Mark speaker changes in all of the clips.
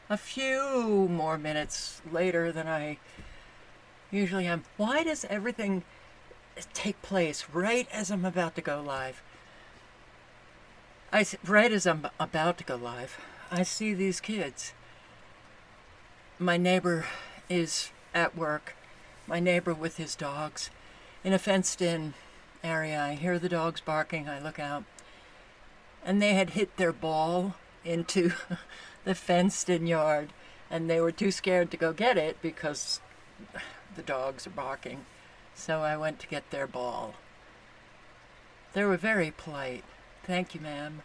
Speaker 1: a few more minutes later than I usually am. Why does everything take place right as I'm about to go live? Right as I'm about to go live, I see these kids. My neighbor is at work, my neighbor with his dogs, in a fenced-in area. I hear the dogs barking, I look out, and they had hit their ball into the fenced-in yard, and they were too scared to go get it because the dogs are barking. So I went to get their ball. They were very polite. Thank you, ma'am.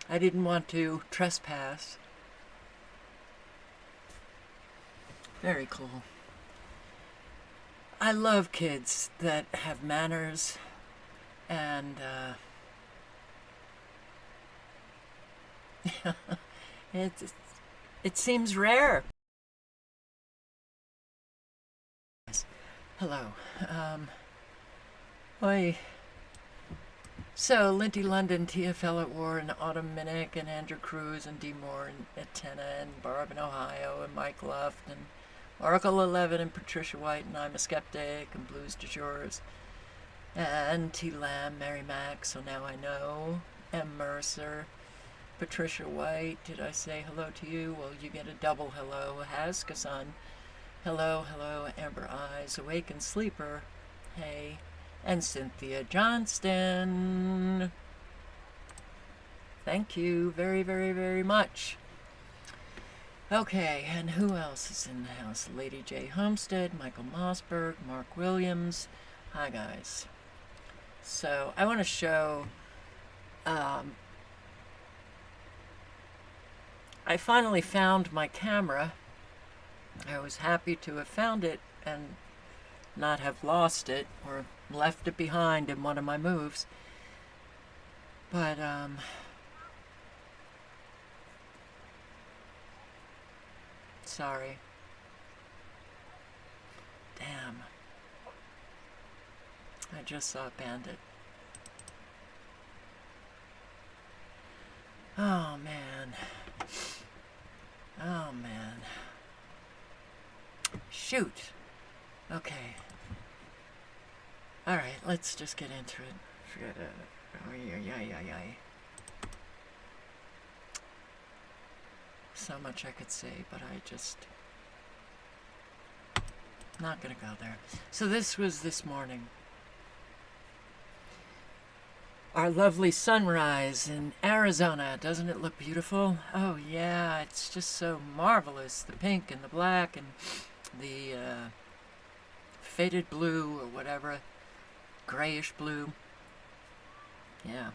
Speaker 1: I didn't want to trespass. Very cool. I love kids that have manners and it, it seems rare. Hello. Oi. So, Linty London, TFL at War, and Autumn Minnick, and Andrew Cruz, and Dee Moore, and Etena, and Barb in Ohio, and Mike Luft, and Oracle 11, and Patricia White, and I'm a Skeptic, and Blues de Jours, and T. Lamb, Mary Mack, so now I know, M. Mercer, Patricia White, did I say hello to you? Well, you get a double hello. Haskason, hello, hello, Amber Eyes, Awake and Sleeper, hey, and Cynthia Johnston. Thank you very, very, very much. Okay, and who else is in the house? Lady J. Homestead, Michael Mossberg, Mark Williams. Hi, guys. So, I want to show... I finally found my camera. I was happy to have found it and not have lost it or left it behind in one of my moves. But, sorry. Damn. I just saw a bandit. Oh, man. Oh, man. Shoot. Okay. Alright, let's just get into it. Forget it. Oh, yeah. So much I could say, but I just... not gonna go there. So this was this morning. Our lovely sunrise in Arizona. Doesn't it look beautiful? Oh, yeah, it's just so marvelous. The pink and the black and the faded blue or whatever. Grayish blue. Yeah.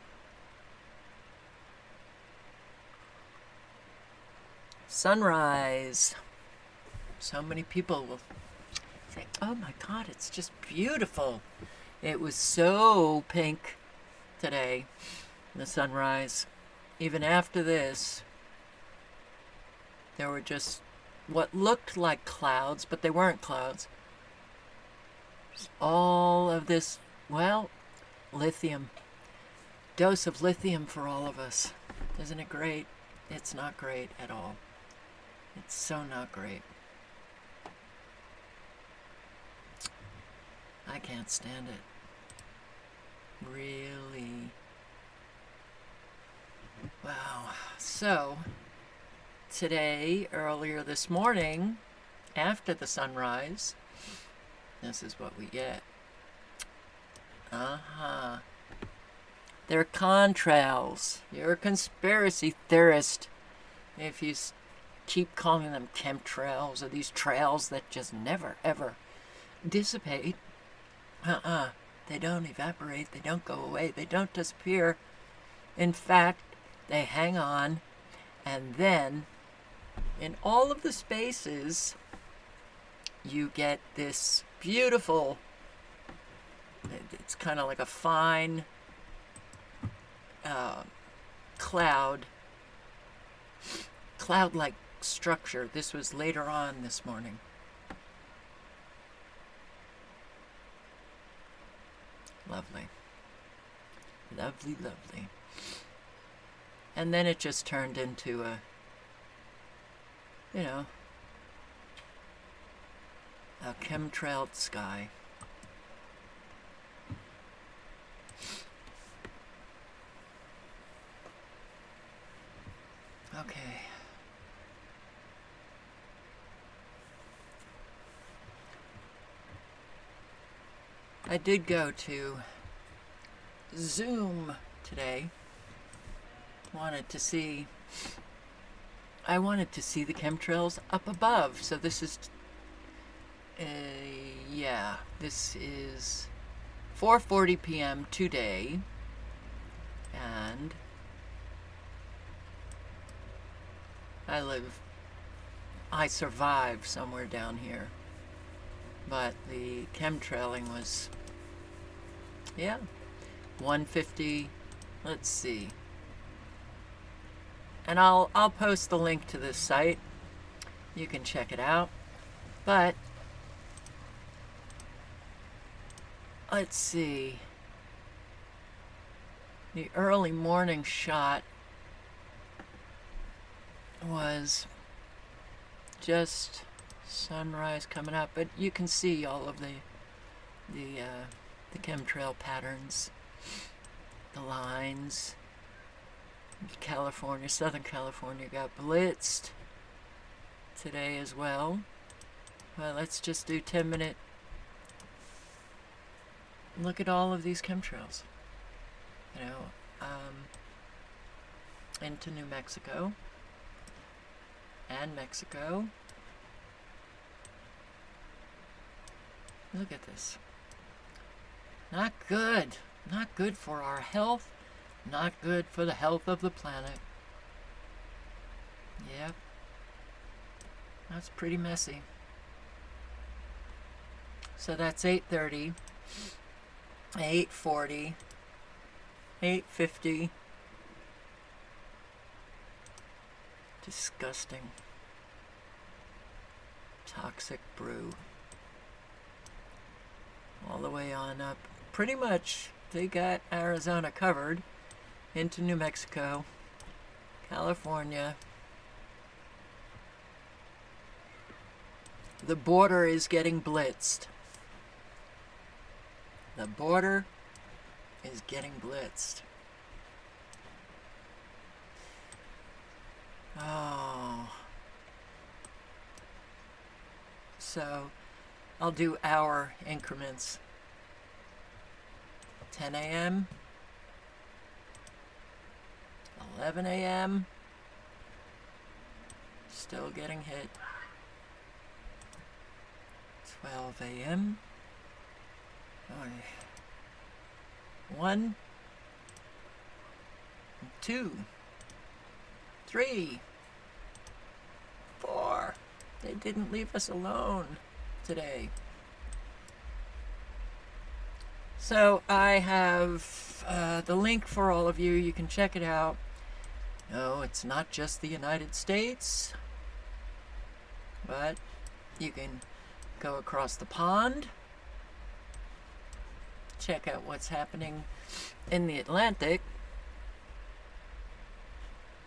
Speaker 1: Sunrise. So many people will say, oh my God, it's just beautiful. It was so pink today, the sunrise. Even after this, there were just what looked like clouds, but they weren't clouds. Just all of this, well, lithium. Dose of lithium for all of us. Isn't it great? It's not great at all. It's so not great. I can't stand it. Really. Wow. So, today, earlier this morning, after the sunrise, this is what we get. They're contrails. You're a conspiracy theorist if you keep calling them chemtrails or these trails that just never, ever dissipate. They don't evaporate. They don't go away. They don't disappear. In fact, they hang on. And then, in all of the spaces, you get this beautiful, it's kind of like a fine cloud-like structure. This was later on this morning. Lovely. Lovely, lovely. And then it just turned into a you know, a chemtrailed sky. Okay. I did go to Zoom today. I wanted to see the chemtrails up above. So this is, this is 4:40 p.m. today, and I survived somewhere down here, but the chemtrailing was, 150. Let's see. And I'll post the link to this site. You can check it out. But let's see. The early morning shot was just sunrise coming up, but you can see all of the chemtrail patterns, the lines. California, Southern California got blitzed today as well. Well, let's just do 10-minute look at all of these chemtrails. Into New Mexico and Mexico. Look at this. Not good. Not good for our health. Not good for the health of the planet. Yep. That's pretty messy. So that's 8:30, 8:40, 8:50. Disgusting. Toxic brew. All the way on up. Pretty much they got Arizona covered. Into New Mexico, California. The border is getting blitzed. The border is getting blitzed. Oh. So, I'll do hour increments. 10 a.m., 11 a.m. Still getting hit. 12 a.m. 1, 2, 3, 4. They didn't leave us alone today. So I have the link for all of you. You can check it out. No, it's not just the United States, but you can go across the pond, check out what's happening in the Atlantic,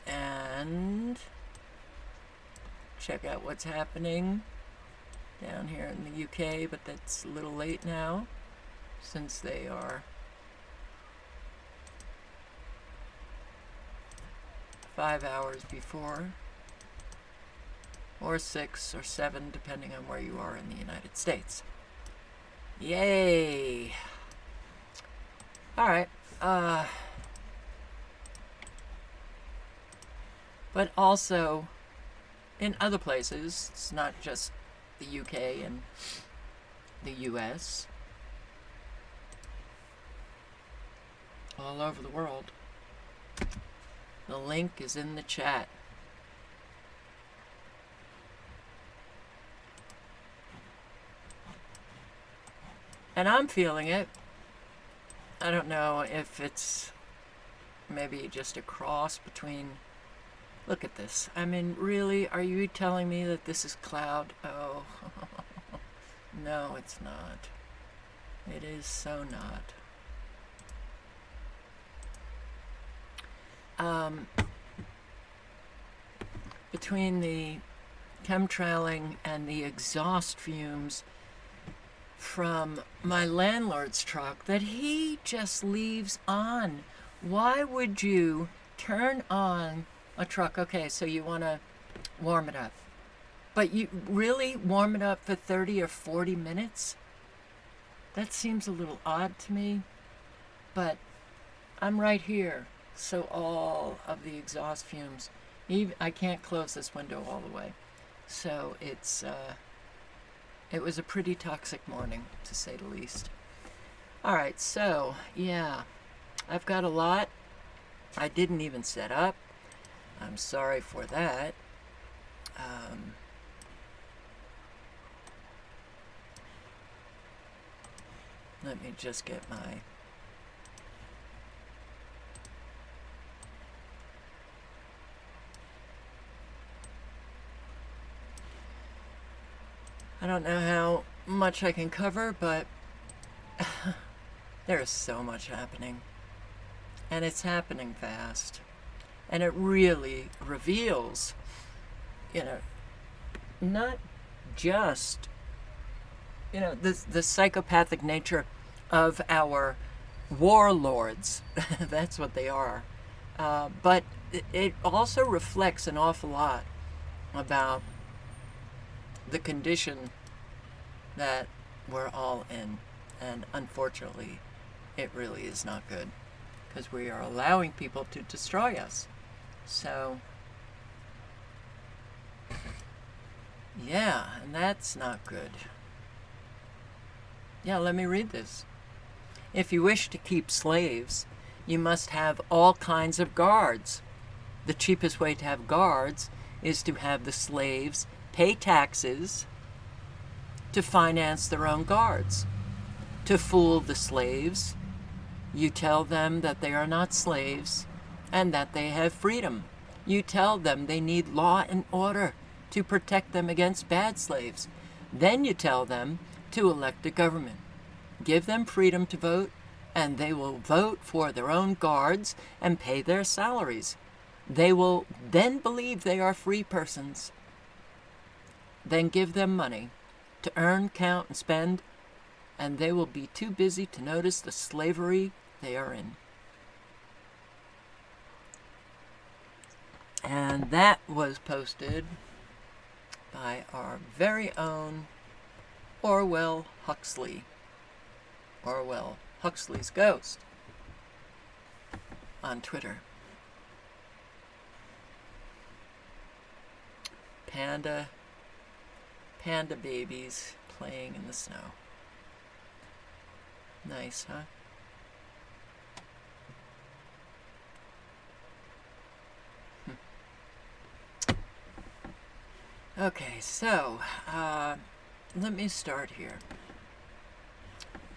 Speaker 1: and check out what's happening down here in the UK, but that's a little late now, since they are 5 hours before, or 6 or 7, depending on where you are in the United States. Yay! Alright, but also in other places, it's not just the UK and the US, all over the world. The link is in the chat. And I'm feeling it. I don't know if it's maybe just a cross between... Look at this. I mean, really? Are you telling me that this is cloud? Oh. No, it's not. It is so not. Between the chemtrailing and the exhaust fumes from my landlord's truck that he just leaves on. Why would you turn on a truck? Okay, so you want to warm it up, but you really warm it up for 30 or 40 minutes? That seems a little odd to me, but I'm right here, so all of the exhaust fumes, even I can't close this window all the way, so it was a pretty toxic morning, to say the least. All right, so yeah, I've got a lot I didn't even set up. I'm sorry for that. Let me just get my... I don't know how much I can cover, but there is so much happening. And it's happening fast. And it really reveals, not just, the psychopathic nature of our warlords. That's what they are. But it also reflects an awful lot about the condition that we're all in. And unfortunately, it really is not good, because we are allowing people to destroy us. So, yeah, and that's not good. Yeah, let me read this. If you wish to keep slaves, you must have all kinds of guards. The cheapest way to have guards is to have the slaves pay taxes to finance their own guards. To fool the slaves, you tell them that they are not slaves and that they have freedom. You tell them they need law and order to protect them against bad slaves. Then you tell them to elect a government. Give them freedom to vote, and they will vote for their own guards and pay their salaries. They will then believe they are free persons. Then give them money to earn, count, and spend, and they will be too busy to notice the slavery they are in. And that was posted by our very own Orwell Huxley. Orwell Huxley's ghost on Twitter. Panda babies playing in the snow. Nice, huh? Okay, so let me start here.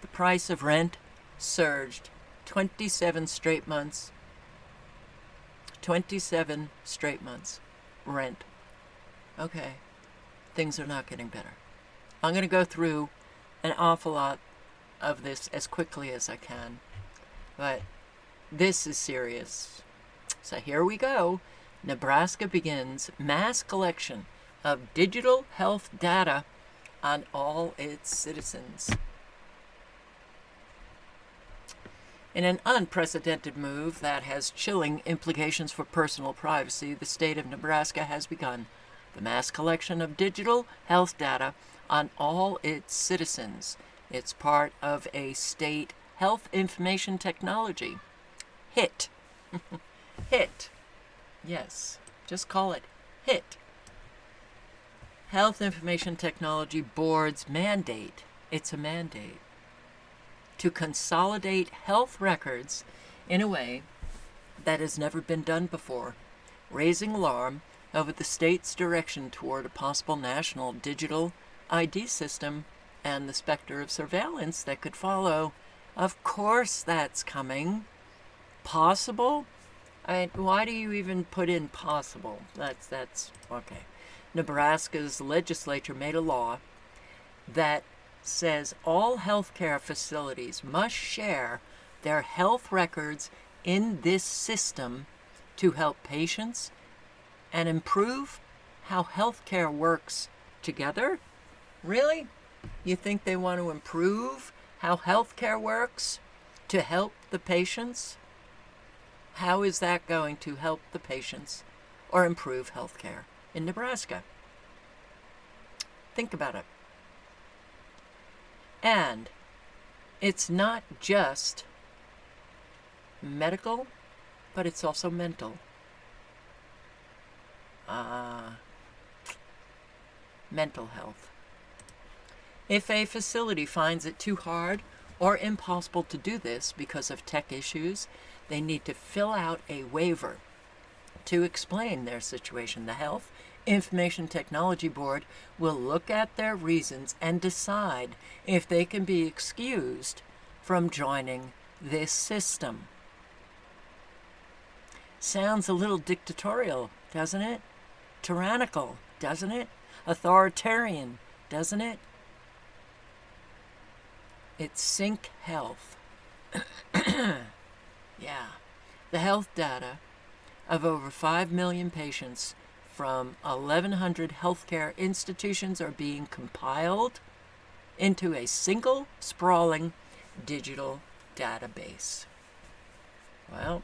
Speaker 1: The price of rent surged 27 straight months. 27 straight months. Rent. Okay, things are not getting better. I'm going to go through an awful lot of this as quickly as I can, but this is serious. So here we go. Nebraska begins mass collection of digital health data on all its citizens. In an unprecedented move that has chilling implications for personal privacy, the state of Nebraska has begun the mass collection of digital health data on all its citizens. It's part of a state health information technology. HIT. HIT. Yes, just call it HIT. Health Information Technology Board's mandate. It's a mandate to consolidate health records in a way that has never been done before, raising alarm over the state's direction toward a possible national digital ID system and the specter of surveillance that could follow. Of course that's coming. Possible? Why do you even put in possible? That's okay. Nebraska's legislature made a law that says all healthcare facilities must share their health records in this system to help patients and improve how healthcare works together? Really? You think they want to improve how healthcare works to help the patients? How is that going to help the patients or improve healthcare in Nebraska? Think about it. And it's not just medical, but it's also mental. Mental health. If a facility finds it too hard or impossible to do this because of tech issues, they need to fill out a waiver to explain their situation. The Health Information Technology Board will look at their reasons and decide if they can be excused from joining this system. Sounds a little dictatorial, doesn't it? Tyrannical, doesn't it? Authoritarian, doesn't it? It's Sync Health. Yeah. The health data of over 5 million patients from 1,100 healthcare institutions are being compiled into a single, sprawling digital database. Well,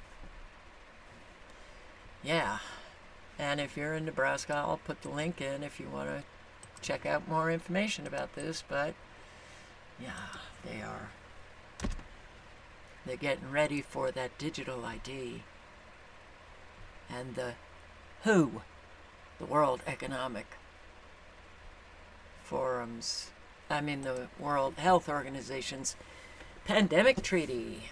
Speaker 1: yeah. And if you're in Nebraska, I'll put the link in if you want to check out more information about this. But, yeah, they're getting ready for that digital ID. And the WHO, the World Economic Forum's, the World Health Organization's pandemic treaty.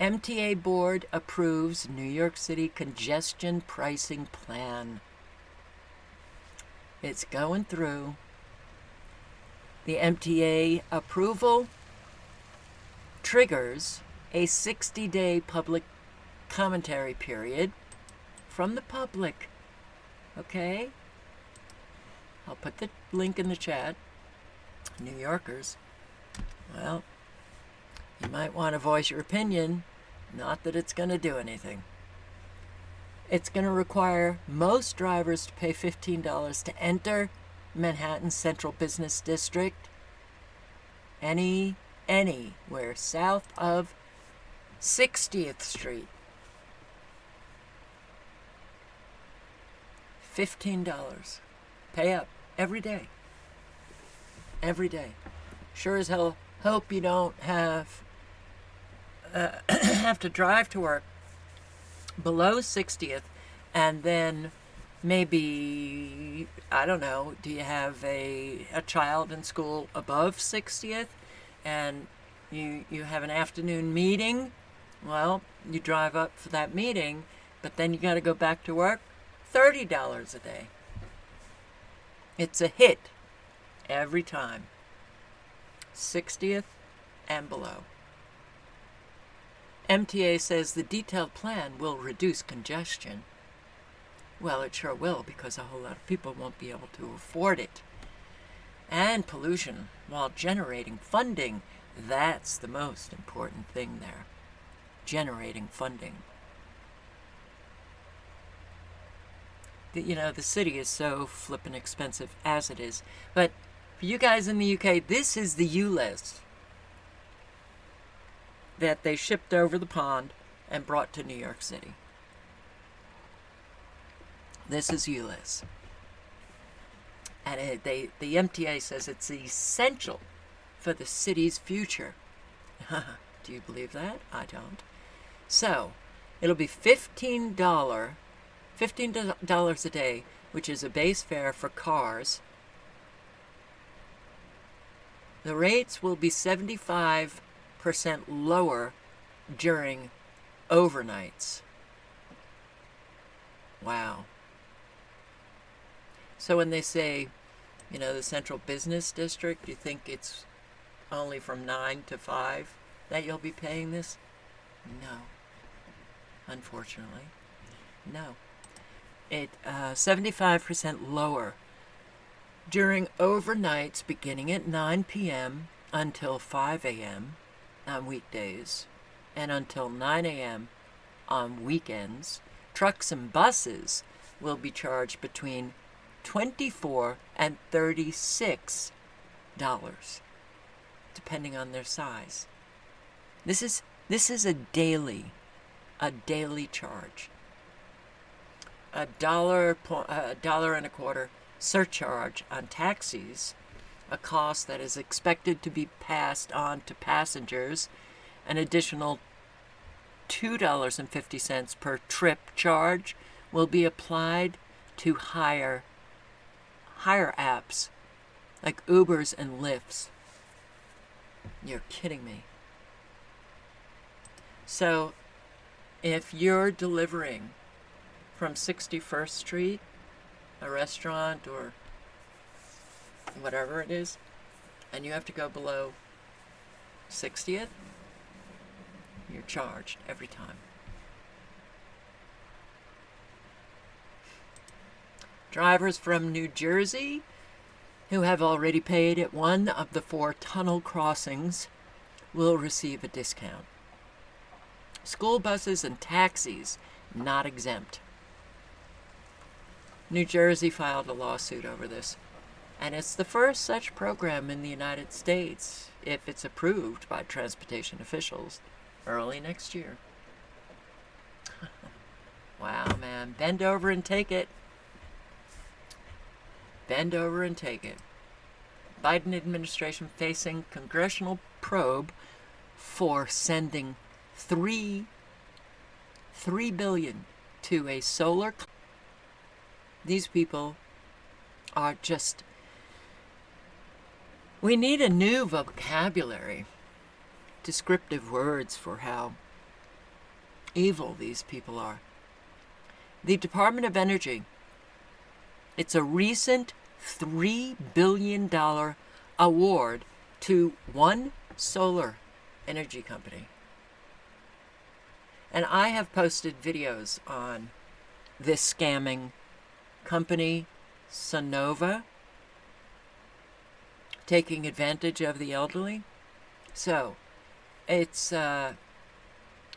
Speaker 1: MTA board approves New York City congestion pricing plan. It's going through. The MTA approval triggers a 60-day public commentary period from the public. Okay? I'll put the link in the chat. New Yorkers. Well, you might want to voice your opinion. Not that it's going to do anything. It's going to require most drivers to pay $15 to enter Manhattan's Central Business District. Anywhere south of 60th Street. $15. Pay up every day. Every day. Sure as hell hope you don't have to drive to work below 60th, and then maybe, I don't know, do you have a child in school above 60th, and you have an afternoon meeting? Well, you drive up for that meeting, but then you got to go back to work. $30 a day. It's a hit every time. 60th and below. MTA says the detailed plan will reduce congestion. Well, it sure will, because a whole lot of people won't be able to afford it. And pollution, while generating funding. That's the most important thing there. Generating funding. The city is so flippin' expensive as it is. But for you guys in the UK, this is the ULEZ that they shipped over the pond and brought to New York City. This is ULEZ. And the MTA says it's essential for the city's future. Do you believe that? I don't. So, it'll be $15 a day, which is a base fare for cars. The rates will be 75% lower during overnights. Wow. So when they say, the Central Business District, you think it's only from 9 to 5 that you'll be paying this? No. Unfortunately. No. 75% lower during overnights beginning at 9 p.m. until 5 a.m. on weekdays and until 9 a.m. on weekends, Trucks and buses will be charged between $24 and $36, depending on their size. This is a daily charge. $1.25 surcharge on taxis, a cost that is expected to be passed on to passengers. An additional $2.50 per trip charge will be applied to higher apps like Ubers and Lyfts. You're kidding me. So if you're delivering from 61st Street, a restaurant or whatever it is, and you have to go below 60th, you're charged every time. Drivers from New Jersey who have already paid at one of the 4 tunnel crossings will receive a discount. School buses and taxis not exempt. New Jersey filed a lawsuit over this, and it's the first such program in the United States if it's approved by transportation officials early next year. Wow, man. Bend over and take it. Bend over and take it. Biden administration facing congressional probe for sending $3 billion to a solar. These people are just... We need a new vocabulary, descriptive words for how evil these people are. The Department of Energy, it's a recent $3 billion award to one solar energy company. And I have posted videos on this scamming company, Sonova, taking advantage of the elderly. So, it's a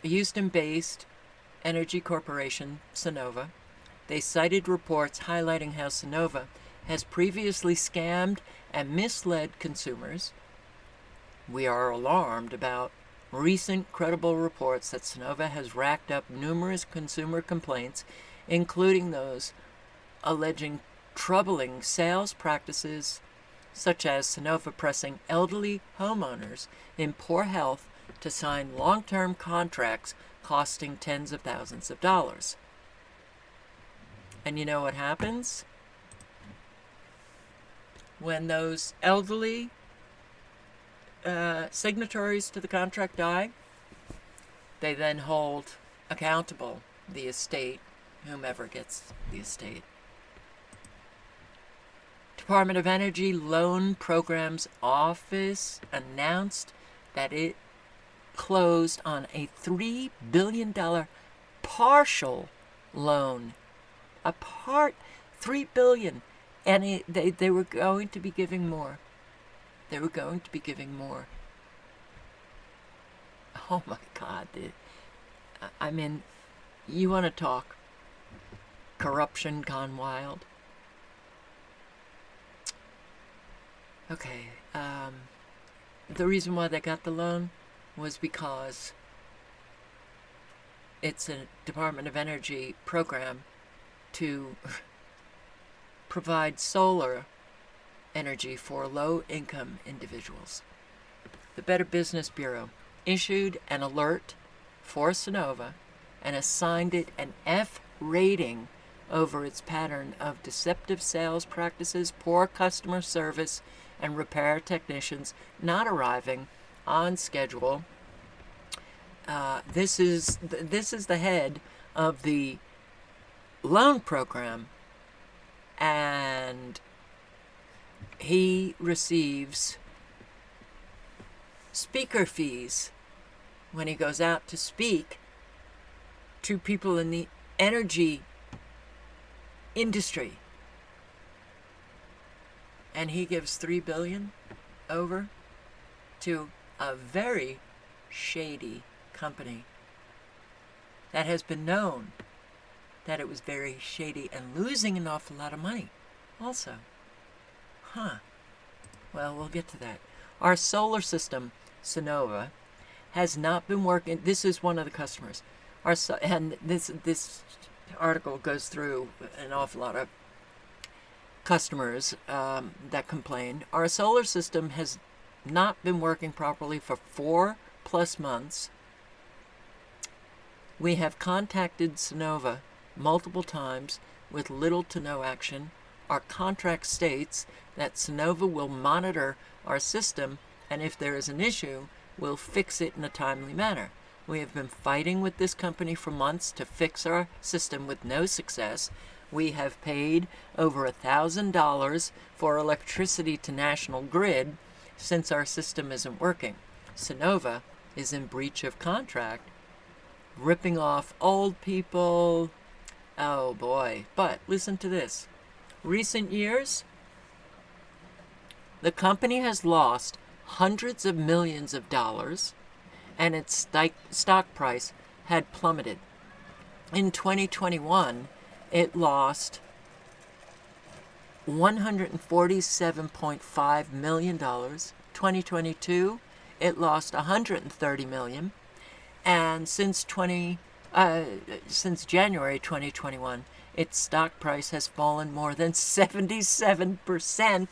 Speaker 1: Houston-based energy corporation, Sonova. They cited reports highlighting how Sonova has previously scammed and misled consumers. We are alarmed about recent credible reports that Sonova has racked up numerous consumer complaints, including those alleging troubling sales practices, such as Sonova pressing elderly homeowners in poor health to sign long-term contracts costing tens of thousands of dollars. And you know what happens? When those elderly signatories to the contract die, they then hold accountable the estate, whomever gets the estate. Department of Energy Loan Programs Office announced that it closed on a $3 billion partial loan. $3 billion. And they were going to be giving more. They were going to be giving more. Oh my God. I mean, you want to talk corruption gone wild? Okay. The reason why they got the loan was because it's a Department of Energy program to provide solar energy for low-income individuals. The Better Business Bureau issued an alert for Sonova and assigned it an F rating over its pattern of deceptive sales practices, poor customer service, and repair technicians not arriving on schedule. This is the head of the loan program, and he receives speaker fees when he goes out to speak to people in the energy industry. And he gives $3 billion over to a very shady company that has been known that it was very shady and losing an awful lot of money also. Well, we'll get to that. Our solar system, Sonova, has not been working. This is one of the customers. And this article goes through an awful lot of customers that complain. Our solar system has not been working properly for 4+ months. We have contacted Sonova multiple times with little to no action. Our contract states that Sonova will monitor our system, and if there is an issue, will fix it in a timely manner. We have been fighting with this company for months to fix our system with no success. We have paid over $1,000 for electricity to National Grid since our system isn't working. Sonova is in breach of contract, ripping off old people. Oh boy. But listen to this. Recent years, the company has lost hundreds of millions of dollars, and its stock price had plummeted. In 2021, it lost $147.5 million. 2022, it lost $130 million. And since January 2021, its stock price has fallen more than 77%.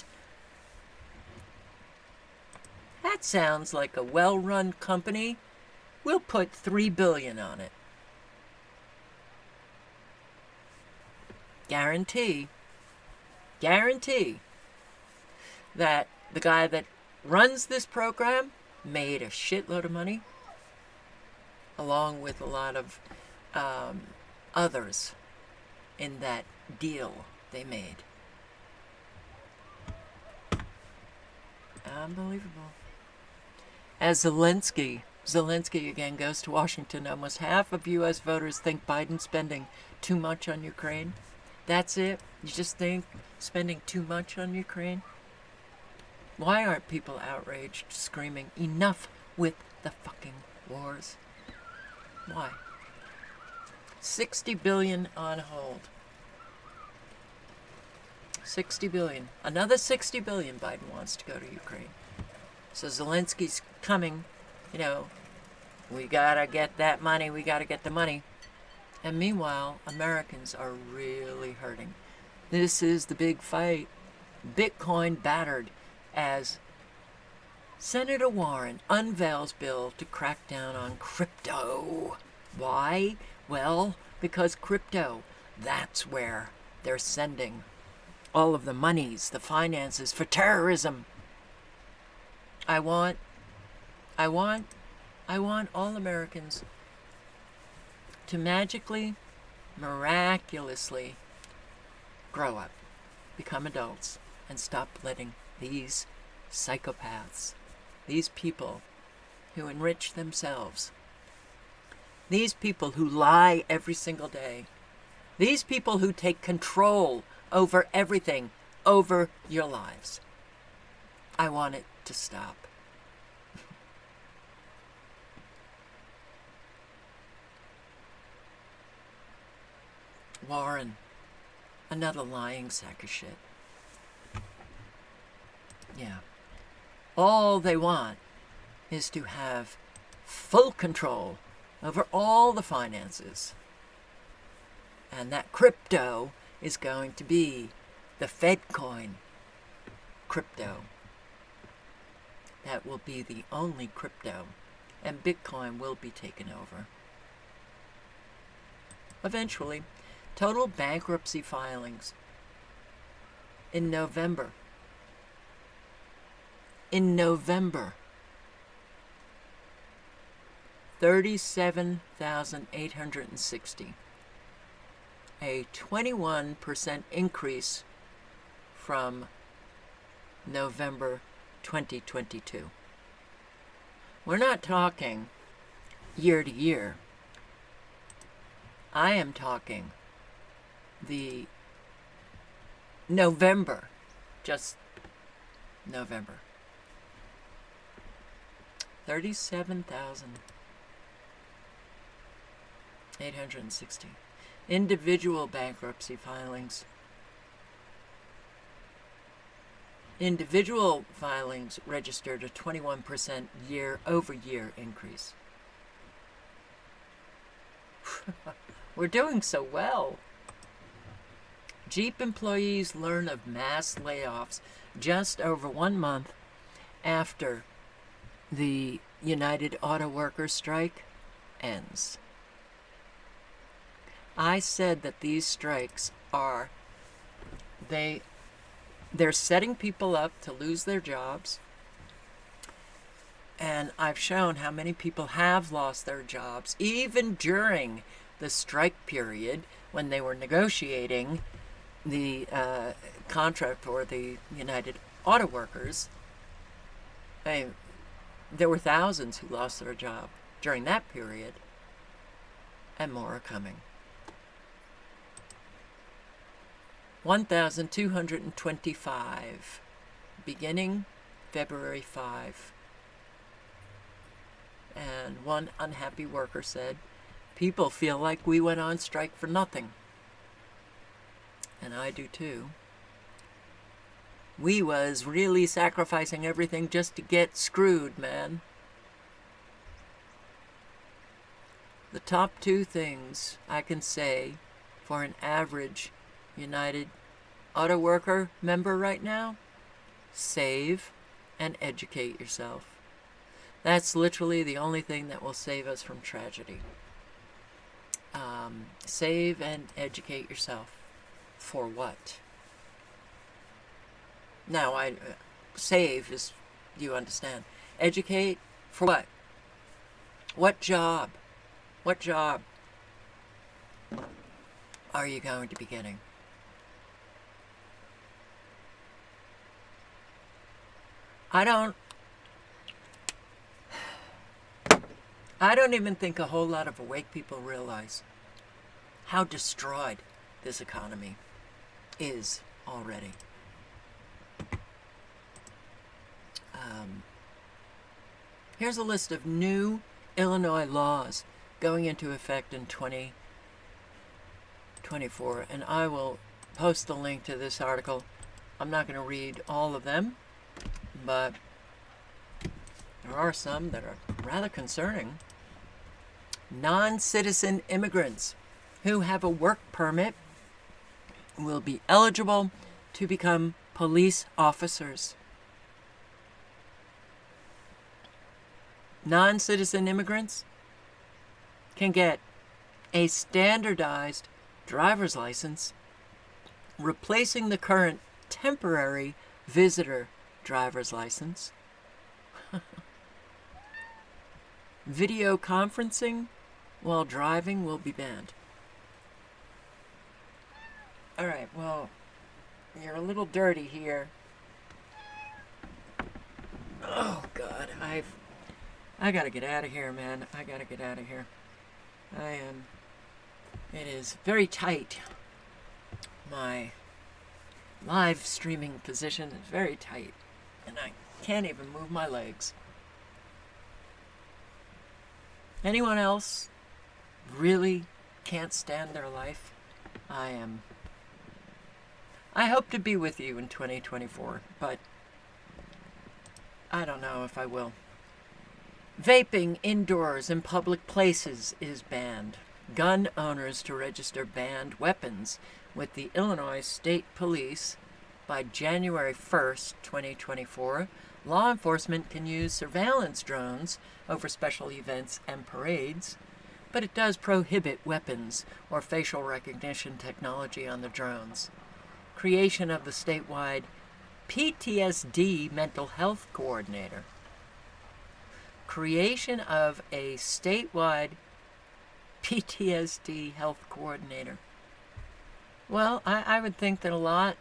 Speaker 1: That sounds like a well-run company. We'll put $3 billion on it. Guarantee that the guy that runs this program made a shitload of money, along with a lot of others in that deal they made. Unbelievable. As Zelensky again goes to Washington, almost half of U.S. voters think Biden's spending too much on Ukraine. That's it? You just think spending too much on Ukraine? Why aren't people outraged, screaming, enough with the fucking wars? Why? $60 billion on hold. $60 billion. Another $60 billion Biden wants to go to Ukraine. So Zelensky's coming, we gotta get that money, we gotta get the money. And meanwhile, Americans are really hurting. This is the big fight. Bitcoin battered as Senator Warren unveils bill to crack down on crypto. Why? Well, because crypto, that's where they're sending all of the monies, the finances for terrorism. I want all Americans to magically, miraculously grow up, become adults, and stop letting these psychopaths, these people who enrich themselves, these people who lie every single day, these people who take control over everything, over your lives. I want it to stop. Warren, another lying sack of shit. Yeah. All they want is to have full control over all the finances. And that crypto is going to be the Fed coin crypto. That will be the only crypto. And Bitcoin will be taken over. Eventually. Total bankruptcy filings in November. 37,860. A 21% increase from November 2022. We're not talking year to year. I am talking the November, just November. 37,860. Individual bankruptcy filings. Individual filings registered a 21% year-over-year increase. We're doing so well. Jeep employees learn of mass layoffs just over 1 month after the United Auto Workers strike ends. I said that these strikes are, they're setting people up to lose their jobs. And I've shown how many people have lost their jobs, even during the strike period when they were negotiating the contract for the United Auto Workers. There were thousands who lost their job during that period, and more are coming. 1,225, beginning February 5. And one unhappy worker said, "People feel like we went on strike for nothing." And I do too. We was really sacrificing everything just to get screwed, man. The top 2 things I can say for an average United Auto Worker member right now: save and educate yourself. That's literally the only thing that will save us from tragedy. Save and educate yourself. For what? Now, save is, you understand. Educate for what? What job? What job are you going to be getting? I don't even think a whole lot of awake people realize how destroyed this economy is already. Here's a list of new Illinois laws going into effect in 2024, and I will post the link to this article. I'm not going to read all of them, but there are some that are rather concerning. Non-citizen immigrants who have a work permit will be eligible to become police officers. Non-citizen immigrants can get a standardized driver's license, replacing the current temporary visitor driver's license. Video conferencing while driving will be banned. All right, well, you're a little dirty here. Oh, God, I gotta get out of here, man. I gotta get out of here. It is very tight. My live streaming position is very tight, and I can't even move my legs. Anyone else really can't stand their life? I hope to be with you in 2024, but I don't know if I will. Vaping indoors in public places is banned. Gun owners to register banned weapons with the Illinois State Police by January 1st, 2024. Law enforcement can use surveillance drones over special events and parades, but it does prohibit weapons or facial recognition technology on the drones. Creation of the statewide PTSD mental health coordinator. Creation of a statewide PTSD health coordinator. Well, I would think that a lot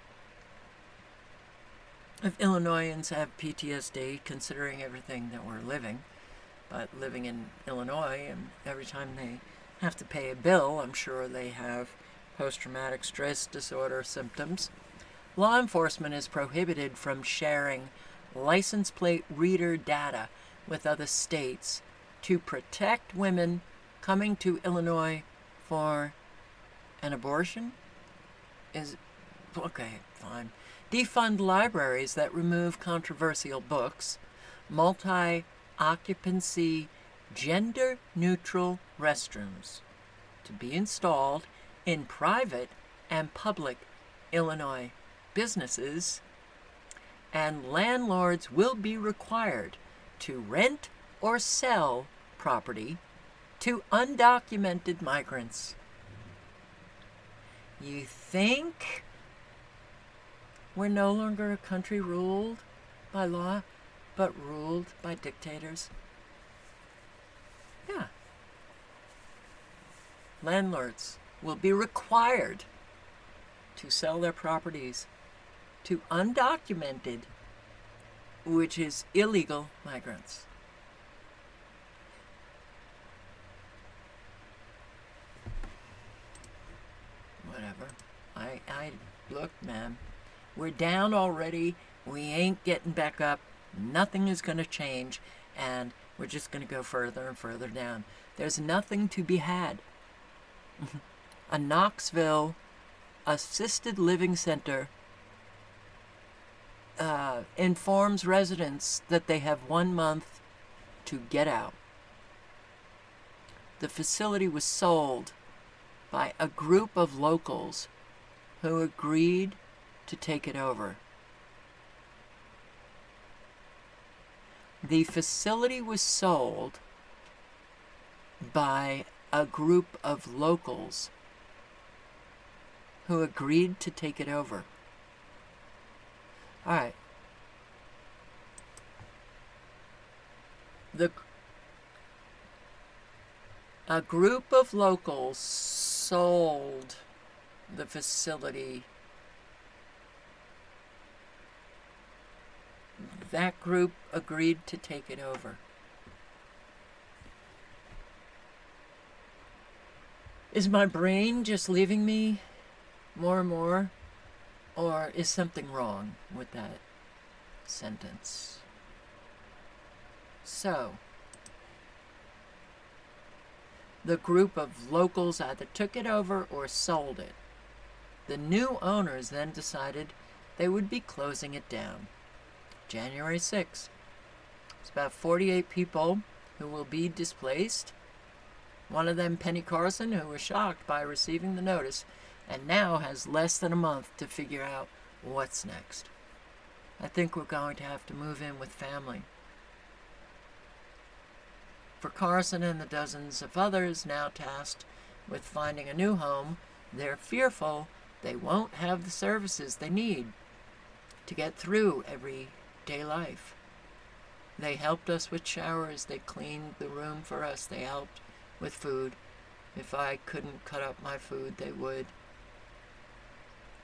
Speaker 1: of Illinoisans have PTSD, considering everything that we're living. But living in Illinois, and every time they have to pay a bill, I'm sure they have post-traumatic stress disorder symptoms. Law enforcement is prohibited from sharing license plate reader data with other states to protect women coming to Illinois for And abortion is, okay, fine. Defund libraries that remove controversial books. Multi-occupancy, gender-neutral restrooms to be installed in private and public Illinois businesses. And landlords will be required to rent or sell property to undocumented migrants. You think we're no longer a country ruled by law, but ruled by dictators? Yeah. Landlords will be required to sell their properties to undocumented, which is illegal, migrants. Whatever. I look, man, we're down already. We ain't getting back up. Nothing is going to change, and we're just going to go further and further down. There's nothing to be had. A Knoxville assisted living center informs residents that they have 1 month to get out. The facility was sold by a group of locals who agreed to take it over. The facility was sold by a group of locals who agreed to take it over. All right. A group of locals sold the facility. That group agreed to take it over. Is my brain just leaving me more and more? Or is something wrong with that sentence? So, the group of locals either took it over or sold it. The new owners then decided they would be closing it down. January 6th. It's about 48 people who will be displaced. One of them, Penny Carson, who was shocked by receiving the notice and now has less than a month to figure out what's next. I think we're going to have to move in with family. For Carson and the dozens of others now tasked with finding a new home, they're fearful they won't have the services they need to get through everyday life. They helped us with showers, they cleaned the room for us, they helped with food. If I couldn't cut up my food, they would.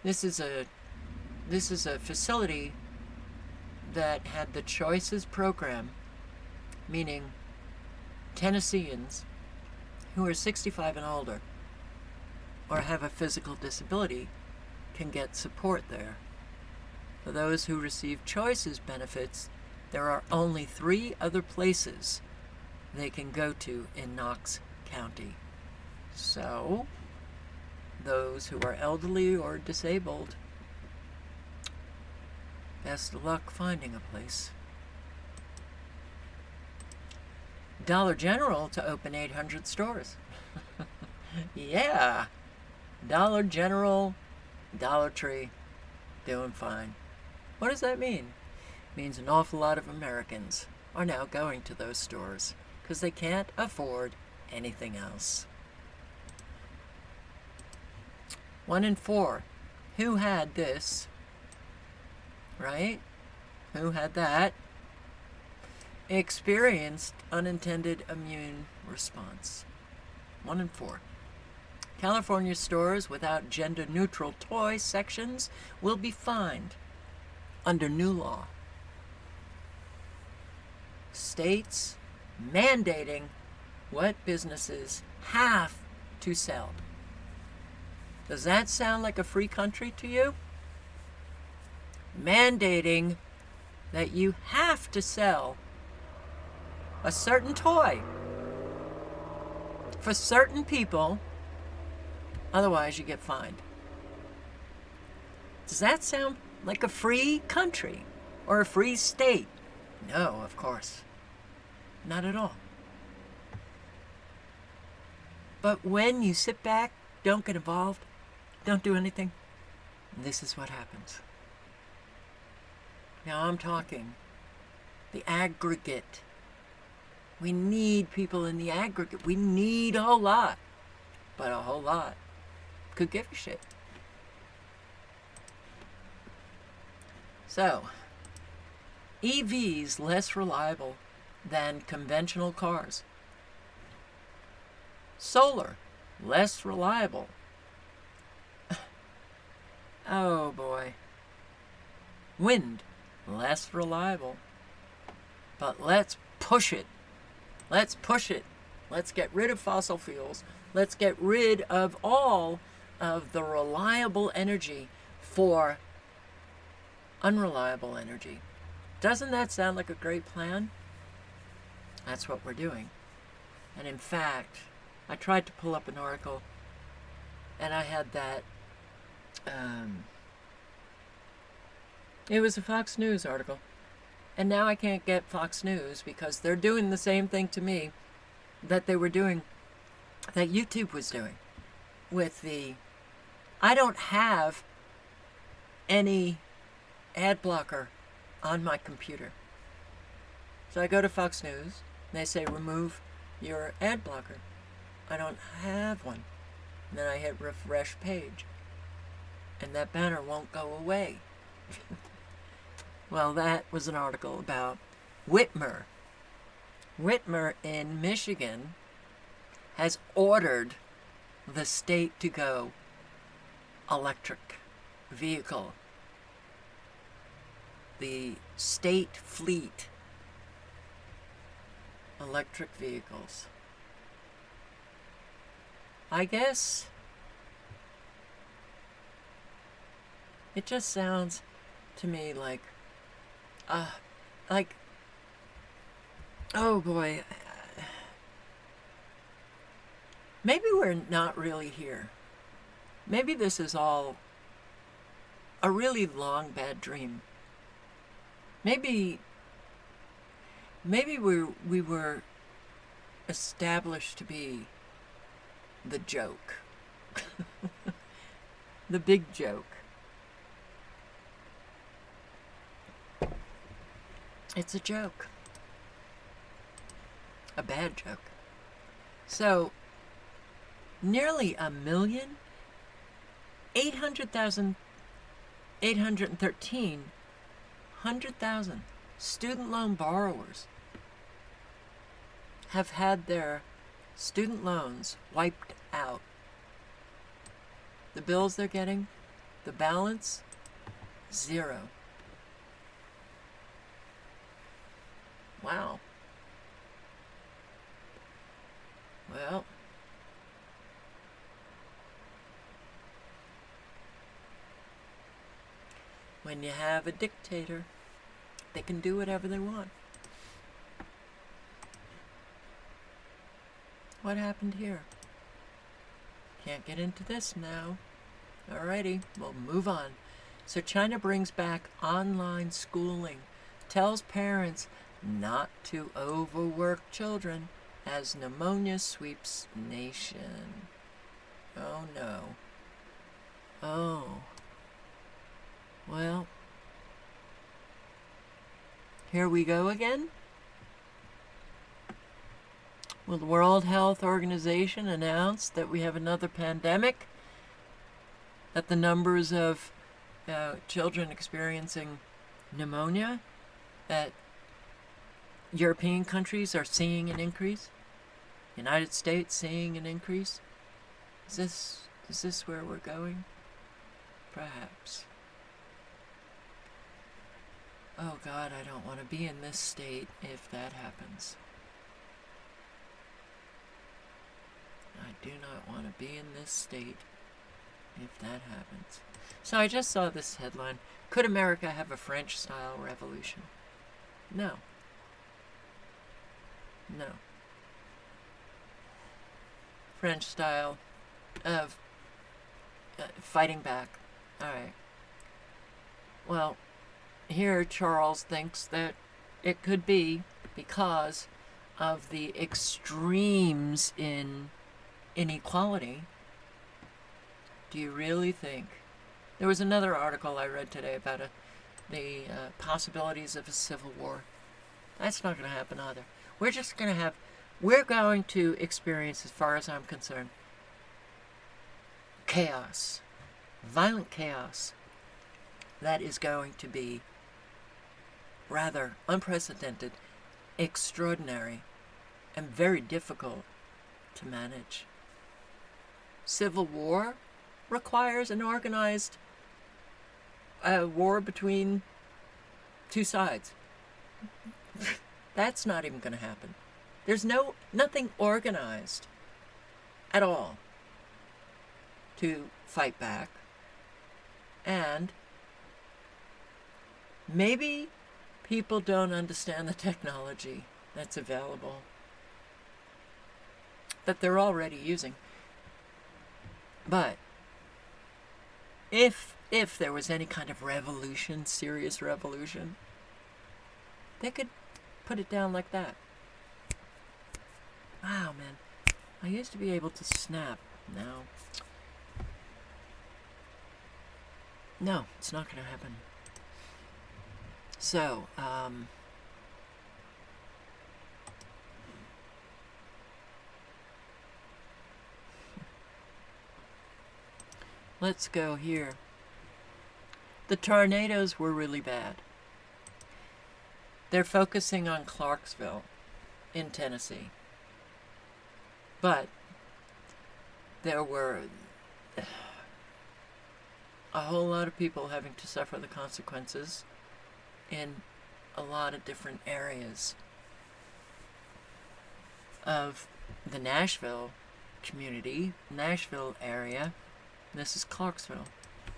Speaker 1: This is a facility that had the Choices program, meaning Tennesseans who are 65 and older or have a physical disability can get support there. For those who receive Choices benefits, there are only 3 other places they can go to in Knox County. So, those who are elderly or disabled, best of luck finding a place. Dollar General to open 800 stores. Yeah. Dollar General, Dollar Tree, doing fine. What does that mean? It means an awful lot of Americans are now going to those stores because they can't afford anything else. 1 in 4. Who had this? Right? Who had that? Experienced unintended immune response. 1 in 4. California stores without gender-neutral toy sections will be fined under new law. States mandating what businesses have to sell. Does that sound like a free country to you? Mandating that you have to sell a certain toy for certain people Otherwise, you get fined. Does that sound like a free country or a free state? No, of course. Not at all. But when you sit back, don't get involved, don't do anything, this is what happens. Now I'm talking the aggregate. We need people in the aggregate. We need a whole lot. But a whole lot could give a shit. So, EVs less reliable than conventional cars. Solar, less reliable. Oh boy. Wind, less reliable. But let's push it. Let's push it. Let's get rid of fossil fuels. Let's get rid of all of the reliable energy for unreliable energy. Doesn't that sound like a great plan? That's what we're doing. And in fact, I tried to pull up an article, and I had that, it was a Fox News article, and now I can't get Fox News because they're doing the same thing to me that they were doing, that YouTube was doing with the, I don't have any ad blocker on my computer. So I go to Fox News, and they say remove your ad blocker. I don't have one. And then I hit refresh page, and that banner won't go away. Well, that was an article about Whitmer. Whitmer in Michigan has ordered the state to go electric vehicle. The state fleet, electric vehicles. I guess it just sounds to me like, oh boy, maybe we're not really here. Maybe this is all a really long, bad dream. Maybe we were established to be the joke. The big joke. It's a joke. A bad joke. So, nearly 1,800,000 student loan borrowers have had their student loans wiped out. The bills they're getting, the balance, zero. Wow. Well, when you have a dictator, they can do whatever they want. What happened here? Can't get into this now. Alrighty, we'll move on. So China brings back online schooling, tells parents not to overwork children as pneumonia sweeps nation. Oh no. Oh. Well, here we go again. Will the World Health Organization announce that we have another pandemic? That the numbers of children experiencing pneumonia, that European countries are seeing an increase? United States seeing an increase? Is this where we're going? Perhaps. Oh God, I don't want to be in this state if that happens. I do not want to be in this state if that happens. So I just saw this headline. Could America have a French-style revolution? No. No. French style of fighting back. All right. Well, here Charles thinks that it could be because of the extremes in inequality. Do you really think? There was another article I read today about the possibilities of a civil war. That's not going to happen either. We're going to experience, as far as I'm concerned, chaos, violent chaos that is going to be rather unprecedented, extraordinary, and very difficult to manage. Civil war requires an organized war between two sides. That's not even going to happen. There's nothing organized at all to fight back. And maybe people don't understand the technology that's available, that they're already using. But if there was any kind of revolution, serious revolution, they could put it down like that. Wow, man. I used to be able to snap. Now, no, it's not going to happen. So, let's go here. The tornadoes were really bad. They're focusing on Clarksville in Tennessee. But there were a whole lot of people having to suffer the consequences in a lot of different areas of the Nashville community, Nashville area. This is Clarksville.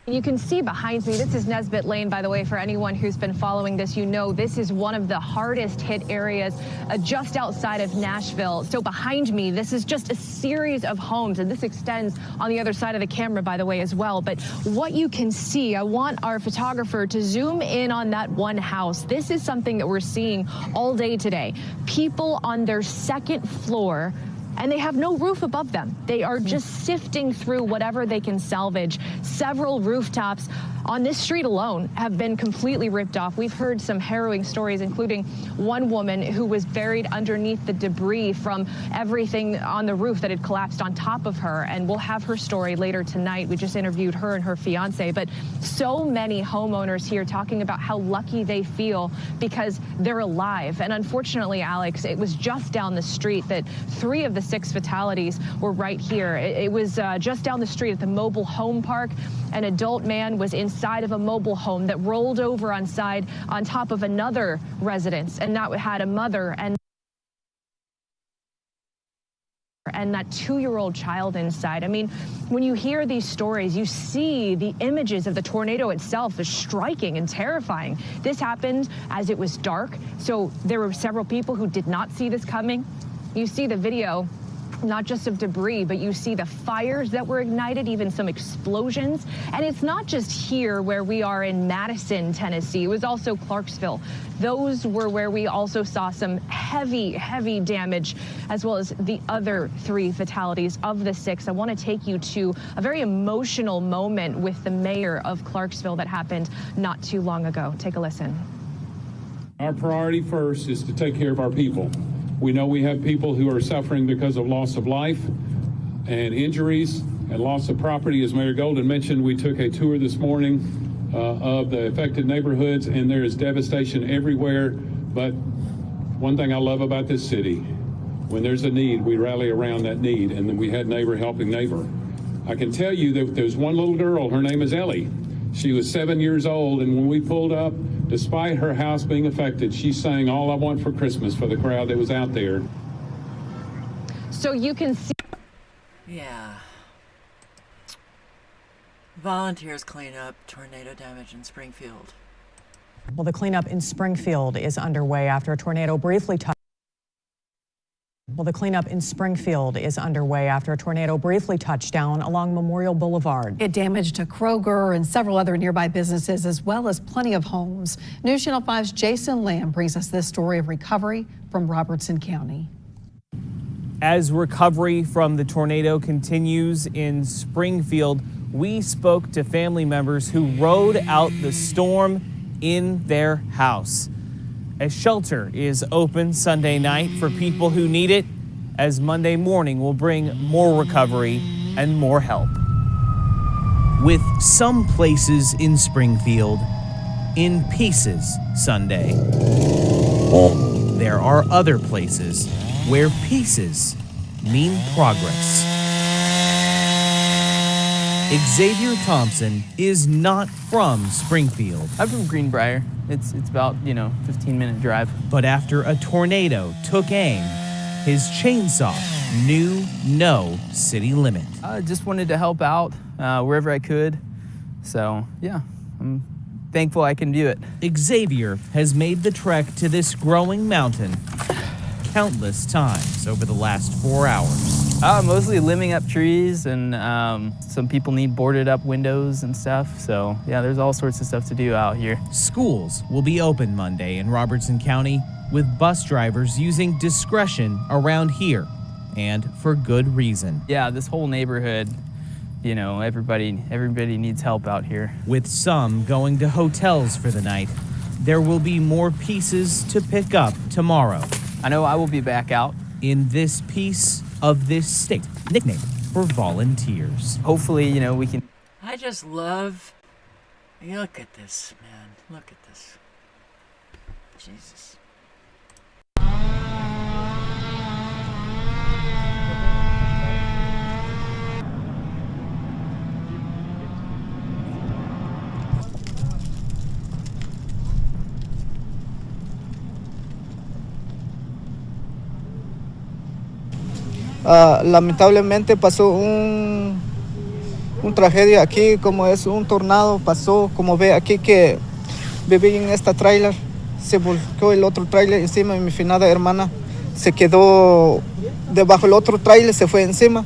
Speaker 2: You can see behind me, this is Nesbitt Lane, by the way, for anyone who's been following this, you know this is one of the hardest hit areas just outside of Nashville. So behind me, this is just a series of homes, and this extends on the other side of the camera, by the way, as well. But what you can see, I want our photographer to zoom in on that one house. This is something that we're seeing all day today. People on their second floor, and they have no roof above them. They are just sifting through whatever they can salvage. Several rooftops on this street alone have been completely ripped off. We've heard some harrowing stories, including one woman who was buried underneath the debris from everything on the roof that had collapsed on top of her. And we'll have her story later tonight. We just interviewed her and her fiance. But so many homeowners here talking about how lucky they feel because they're alive. And unfortunately, Alex, it was just down the street that 3 of the 6 fatalities were right here. It was just down the street at the mobile home park. An adult man was inside of a mobile home that rolled over on top of another residence, and that had a mother and that 2-year-old child inside. I mean, when you hear these stories, you see the images of the tornado itself is striking and terrifying. This happened as it was dark, so there were several people who did not see this coming. You see the video, not just of debris, but you see the fires that were ignited, even some explosions. And it's not just here where we are in Madison, Tennessee. It was also Clarksville. Those were where we also saw some heavy, heavy damage, as well as the other 3 fatalities of the 6. I want to take you to a very emotional moment with the mayor of Clarksville that happened not too long ago. Take a listen.
Speaker 3: Our priority first is to take care of our people. We know we have people who are suffering because of loss of life and injuries and loss of property. As Mayor Golden mentioned, we took a tour this morning of the affected neighborhoods, and there is devastation everywhere. But one thing I love about this city, when there's a need, we rally around that need, and then we had neighbor helping neighbor. I can tell you that there's one little girl, her name is Ellie. She was 7 years old, and when we pulled up, despite her house being affected, she sang "All I Want for Christmas" for the crowd that was out there.
Speaker 2: So you can see.
Speaker 1: Yeah. Volunteers clean up tornado damage in Springfield.
Speaker 4: Well, the cleanup in Springfield is underway after a tornado briefly touched Well, the cleanup in Springfield is underway after a tornado briefly touched down along Memorial Boulevard.
Speaker 5: It damaged a Kroger and several other nearby businesses, as well as plenty of homes. News Channel 5's Jason Lamb brings us this story of recovery from Robertson County.
Speaker 6: As recovery from the tornado continues in Springfield, we spoke to family members who rode out the storm in their house. A shelter is open Sunday night for people who need it, as Monday morning will bring more recovery and more help. With some places in Springfield in pieces Sunday, there are other places where pieces mean progress. Xavier Thompson is not from Springfield.
Speaker 7: I'm from Greenbrier. It's about, 15-minute drive.
Speaker 6: But after a tornado took aim, his chainsaw knew no city limit.
Speaker 7: I just wanted to help out wherever I could. So, yeah, I'm thankful I can do it.
Speaker 6: Xavier has made the trek to this growing mountain countless times over the last 4 hours.
Speaker 7: Mostly limbing up trees, and some people need boarded up windows and stuff. So, yeah, there's all sorts of stuff to do out here.
Speaker 6: Schools will be open Monday in Robertson County, with bus drivers using discretion around here, and for good reason.
Speaker 7: Yeah, this whole neighborhood, everybody needs help out here.
Speaker 6: With some going to hotels for the night, there will be more pieces to pick up tomorrow.
Speaker 7: I know I will be back out.
Speaker 6: In this piece of this state, nickname for volunteers.
Speaker 7: Hopefully, we can.
Speaker 1: I just love. Look at this, man. Look at this. Jesus.
Speaker 8: Lamentablemente pasó un tragedia aquí, como es un tornado, pasó, como ve aquí que viví en esta tráiler, se volcó el otro tráiler encima y mi finada hermana se quedó debajo del otro tráiler, se fue encima.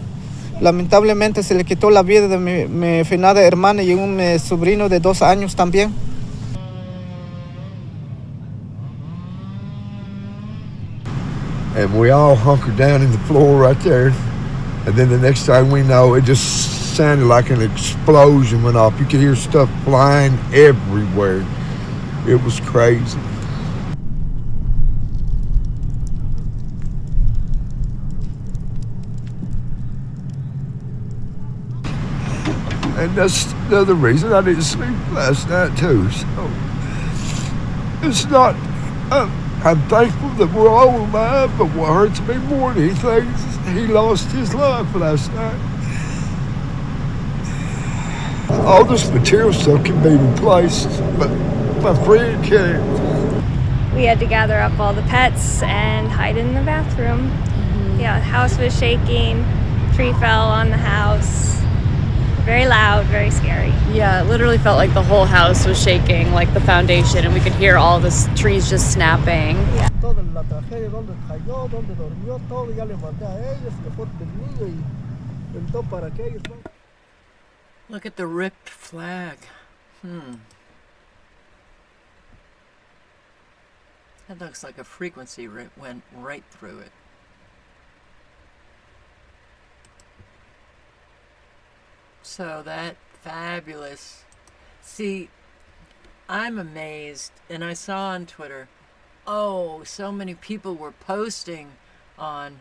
Speaker 8: Lamentablemente se le quitó la vida de mi finada hermana y un sobrino de 2 años también.
Speaker 9: And we all hunkered down in the floor right there. And then the next thing we know, it just sounded like an explosion went off. You could hear stuff flying everywhere. It was crazy. And that's another reason I didn't sleep last night too. So it's not... I'm thankful that we're all alive, but what hurts me more than anything is he lost his life last night. All this material stuff can be replaced, but my friend can't.
Speaker 10: We had to gather up all the pets and hide in the bathroom. Yeah, the house was shaking, tree fell on the house. Very loud, very scary.
Speaker 11: Yeah, it literally felt like the whole house was shaking, like the foundation, and we could hear all the trees just snapping.
Speaker 10: Yeah.
Speaker 1: Look at the ripped flag. That looks like a frequency went right through it. So that fabulous. See, I'm amazed, and I saw on Twitter, so many people were posting on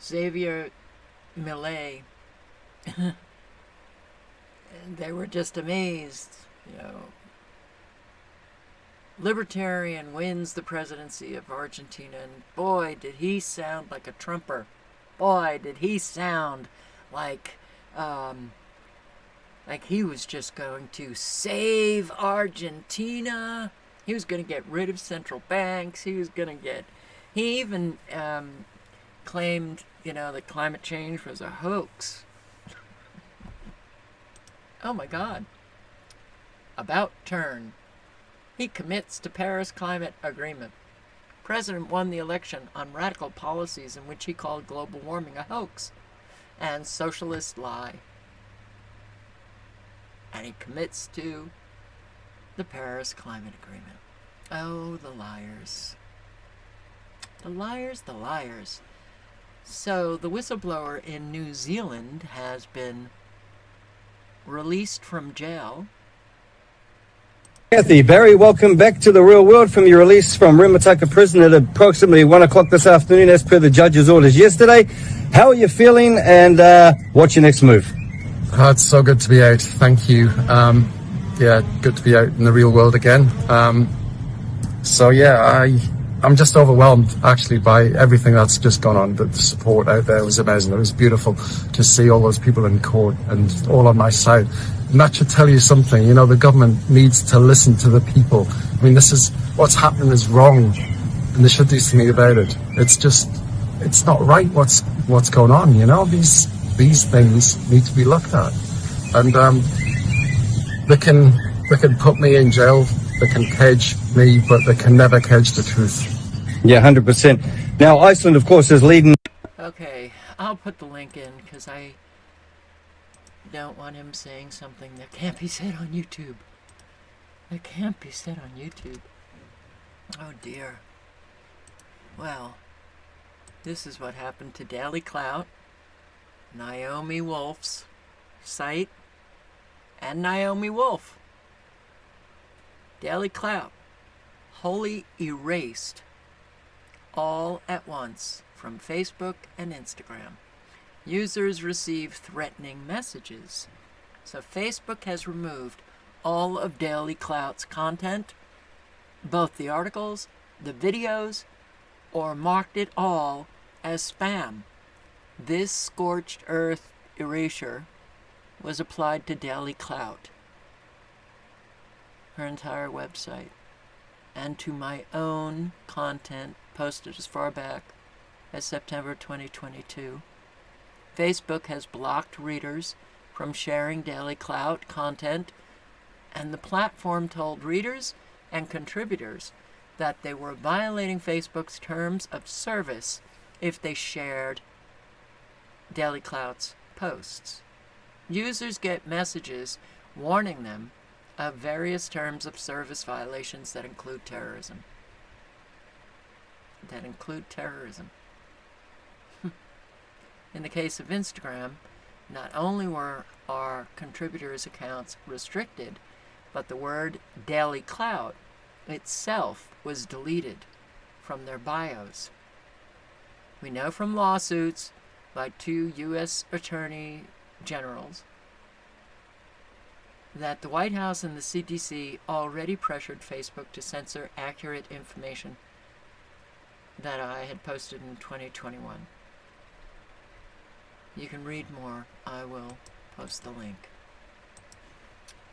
Speaker 1: Xavier Millet. They were just amazed, Libertarian wins the presidency of Argentina, and boy, did he sound like a Trumper. Boy, did he sound like he was just going to save Argentina. He was going to get rid of central banks. He even claimed, that climate change was a hoax. Oh my God. About turn. He commits to Paris climate agreement. president won the election on radical policies in which he called global warming a hoax and socialist lie. And he commits to the Paris Climate Agreement. Oh, the liars. The liars, the liars. So the whistleblower in New Zealand has been released from jail.
Speaker 12: Kathy, Barry, welcome back to the real world from your release from Rimutaka prison at approximately 1 o'clock this afternoon as per the judge's orders yesterday. How are you feeling and what's your next move?
Speaker 13: It's so good to be out. Thank you. Yeah, good to be out in the real world again. I'm just overwhelmed actually by everything that's just gone on. The support out there was amazing. It was beautiful to see all those people in court and all on my side. And that should tell you something. You know, the government needs to listen to the people. I mean, what's happening is wrong and they should do something about it. It's not right what's going on, you know. These things need to be looked at. And they can put me in jail, they can cage me, but they can never cage the truth.
Speaker 12: Yeah, 100%. Now, Iceland, of course, is leading.
Speaker 1: Okay, I'll put the link in because I don't want him saying something that can't be said on YouTube. That can't be said on YouTube. Oh dear. Well, this is what happened to Daily Clout, Naomi Wolf's site, and Naomi Wolf. Daily Clout wholly erased all at once from Facebook and Instagram. Users receive threatening messages. So Facebook has removed all of Daily Clout's content, both the articles, the videos, or marked it all as spam. This scorched earth erasure was applied to Daily Clout, her entire website, and to my own content posted as far back as September 2022. Facebook has blocked readers from sharing Daily Clout content, and the platform told readers and contributors that they were violating Facebook's terms of service if they shared Daily Clout's posts. Users get messages warning them of various terms of service violations that include terrorism. In the case of Instagram, not only were our contributors' accounts restricted, but the word Daily Clout itself was deleted from their bios. We know from lawsuits by 2 U.S. Attorney Generals that the White House and the CDC already pressured Facebook to censor accurate information that I had posted in 2021. You can read more. I will post the link.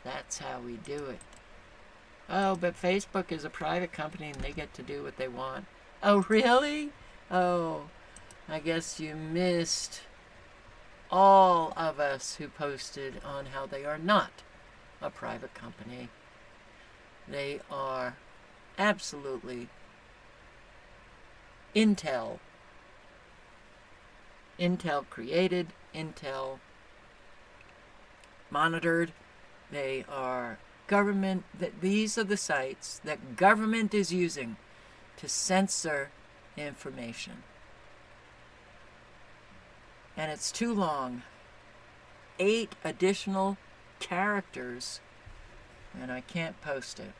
Speaker 1: That's how we do it. Oh, but Facebook is a private company and they get to do what they want. Oh, really? Oh, I guess you missed all of us who posted on how they are not a private company. They are absolutely Intel created, Intel monitored. They are government, these are the sites that government is using to censor information. And it's too long. 8 additional characters, and I can't post it.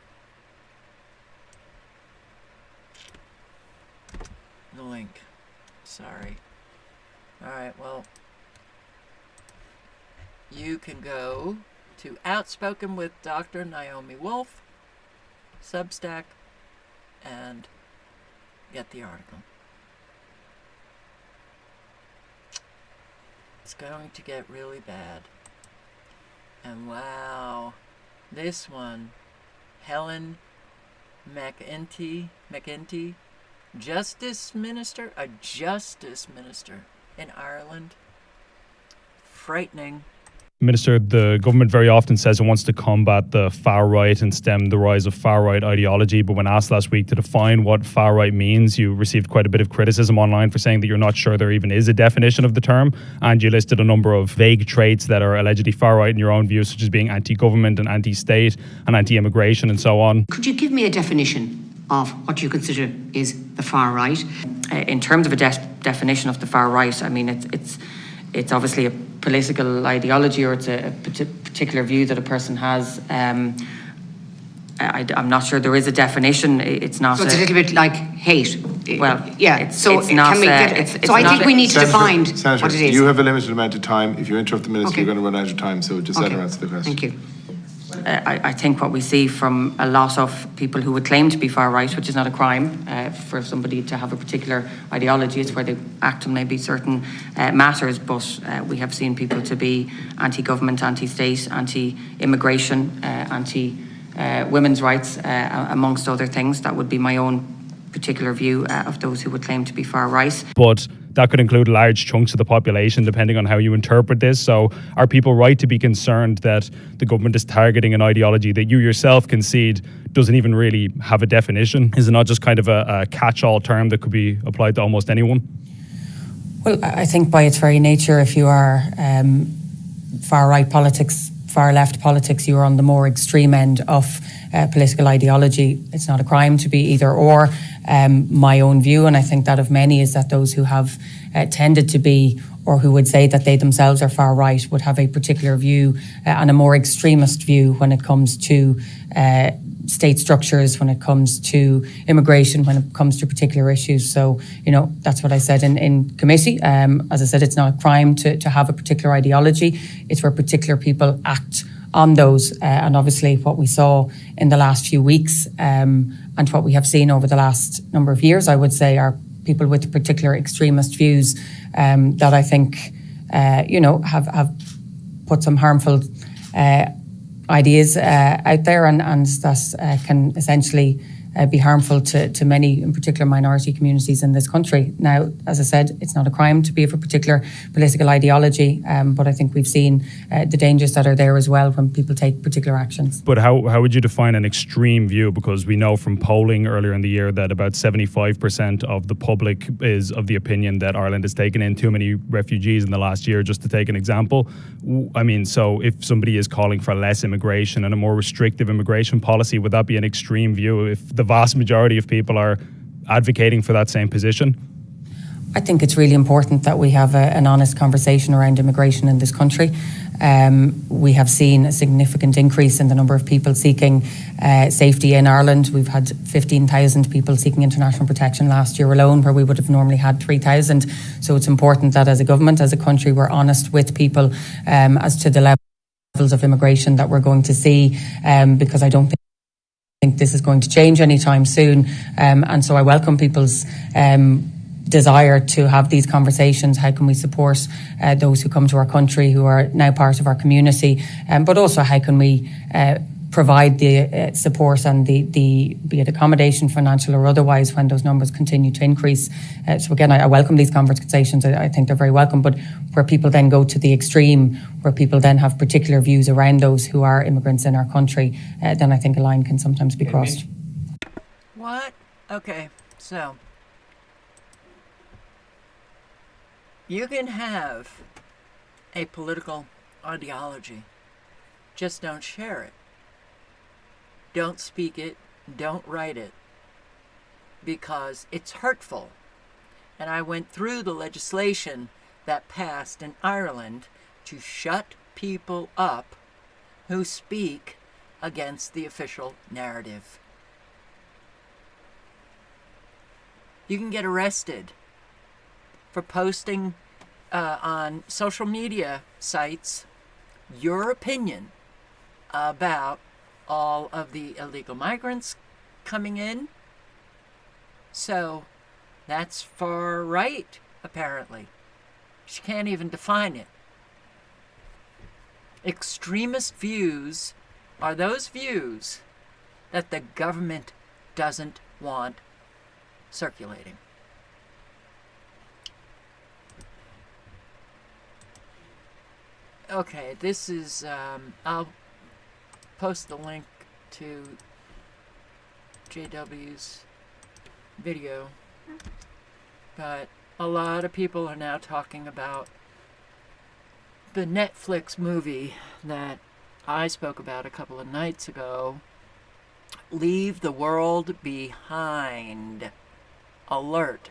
Speaker 1: The link. Sorry. Alright, well, you can go to Outspoken with Dr. Naomi Wolf, Substack, and get the article. It's going to get really bad. And wow, this one, Helen McEntee, justice minister in Ireland. Frightening.
Speaker 14: Minister, the government very often says it wants to combat the far right and stem the rise of far right ideology. But when asked last week to define what far right means, you received quite a bit of criticism online for saying that you're not sure there even is a definition of the term. And you listed a number of vague traits that are allegedly far right in your own view, such as being anti-government and anti-state and anti-immigration and so on.
Speaker 15: Could you give me a definition of what you consider is the far right?
Speaker 16: In terms of a definition of the far right, I mean, it's obviously a political ideology, or it's a particular view that a person has. I'm not sure there is a definition. It's not.
Speaker 15: So it's a little bit like hate.
Speaker 16: Well,
Speaker 15: yeah. So
Speaker 16: it's not.
Speaker 15: Can we get? So I think we need to define what it is.
Speaker 17: You have a limited amount of time. If you interrupt the minister,
Speaker 15: Okay.
Speaker 17: you're going to run out of time. So just let her answer the question.
Speaker 15: Thank you.
Speaker 16: I think what we see from a lot of people who would claim to be far right, which is not a crime for somebody to have a particular ideology, it's where they act on maybe certain matters, but we have seen people to be anti-government, anti-state, anti-immigration, anti-women's rights, amongst other things. That would be my own particular view of those who would claim to be far right.
Speaker 14: But that could include large chunks of the population, depending on how you interpret this. So are people right to be concerned that the government is targeting an ideology that you yourself concede doesn't even really have a definition? Is it not just kind of a catch-all term that could be applied to almost anyone?
Speaker 18: Well, I think by its very nature, if you are far-right politics, far-left politics, you are on the more extreme end of political ideology. It's not a crime to be either or. My own view, and I think that of many, is that those who have tended to be, or who would say that they themselves are far right, would have a particular view and a more extremist view when it comes to state structures, when it comes to immigration, when it comes to particular issues. So, that's what I said in committee. As I said, it's not a crime to have a particular ideology. It's where particular people act on those. And obviously what we saw in the last few weeks and what we have seen over the last number of years, I would say, are people with particular extremist views that I think, have put some harmful ideas out there and that can essentially be harmful to many, in particular minority communities in this country. Now, as I said, it's not a crime to be of a particular political ideology, but I think we've seen the dangers that are there as well when people take particular actions.
Speaker 14: But how would you define an extreme view? Because we know from polling earlier in the year that about 75% of the public is of the opinion that Ireland has taken in too many refugees in the last year, just to take an example. I mean, so if somebody is calling for less immigration and a more restrictive immigration policy, would that be an extreme view if the vast majority of people are advocating for that same position?
Speaker 18: I think it's really important that we have an honest conversation around immigration in this country. We have seen a significant increase in the number of people seeking safety in Ireland. We've had 15,000 people seeking international protection last year alone, where we would have normally had 3,000. So it's important that as a government, as a country, we're honest with people as to the levels of immigration that we're going to see, because I don't think this is going to change anytime soon. And so I welcome people's desire to have these conversations. How can we support those who come to our country, who are now part of our community? But also, how can we provide the support and the be it accommodation, financial or otherwise, when those numbers continue to increase? So again, I welcome these conversations. I think they're very welcome. But where people then go to the extreme, where people then have particular views around those who are immigrants in our country, then I think a line can sometimes be crossed.
Speaker 1: What? Okay, so you can have a political ideology, just don't share it. Don't speak it, don't write it, because it's hurtful. And I went through the legislation that passed in Ireland to shut people up who speak against the official narrative. You can get arrested for posting on social media sites your opinion about all of the illegal migrants coming in. So that's far right, apparently. She can't even define it. Extremist views are those views that the government doesn't want circulating. Okay, this is, I'll post the link to JW's video, but a lot of people are now talking about the Netflix movie that I spoke about a couple of nights ago, Leave the World Behind. Alert.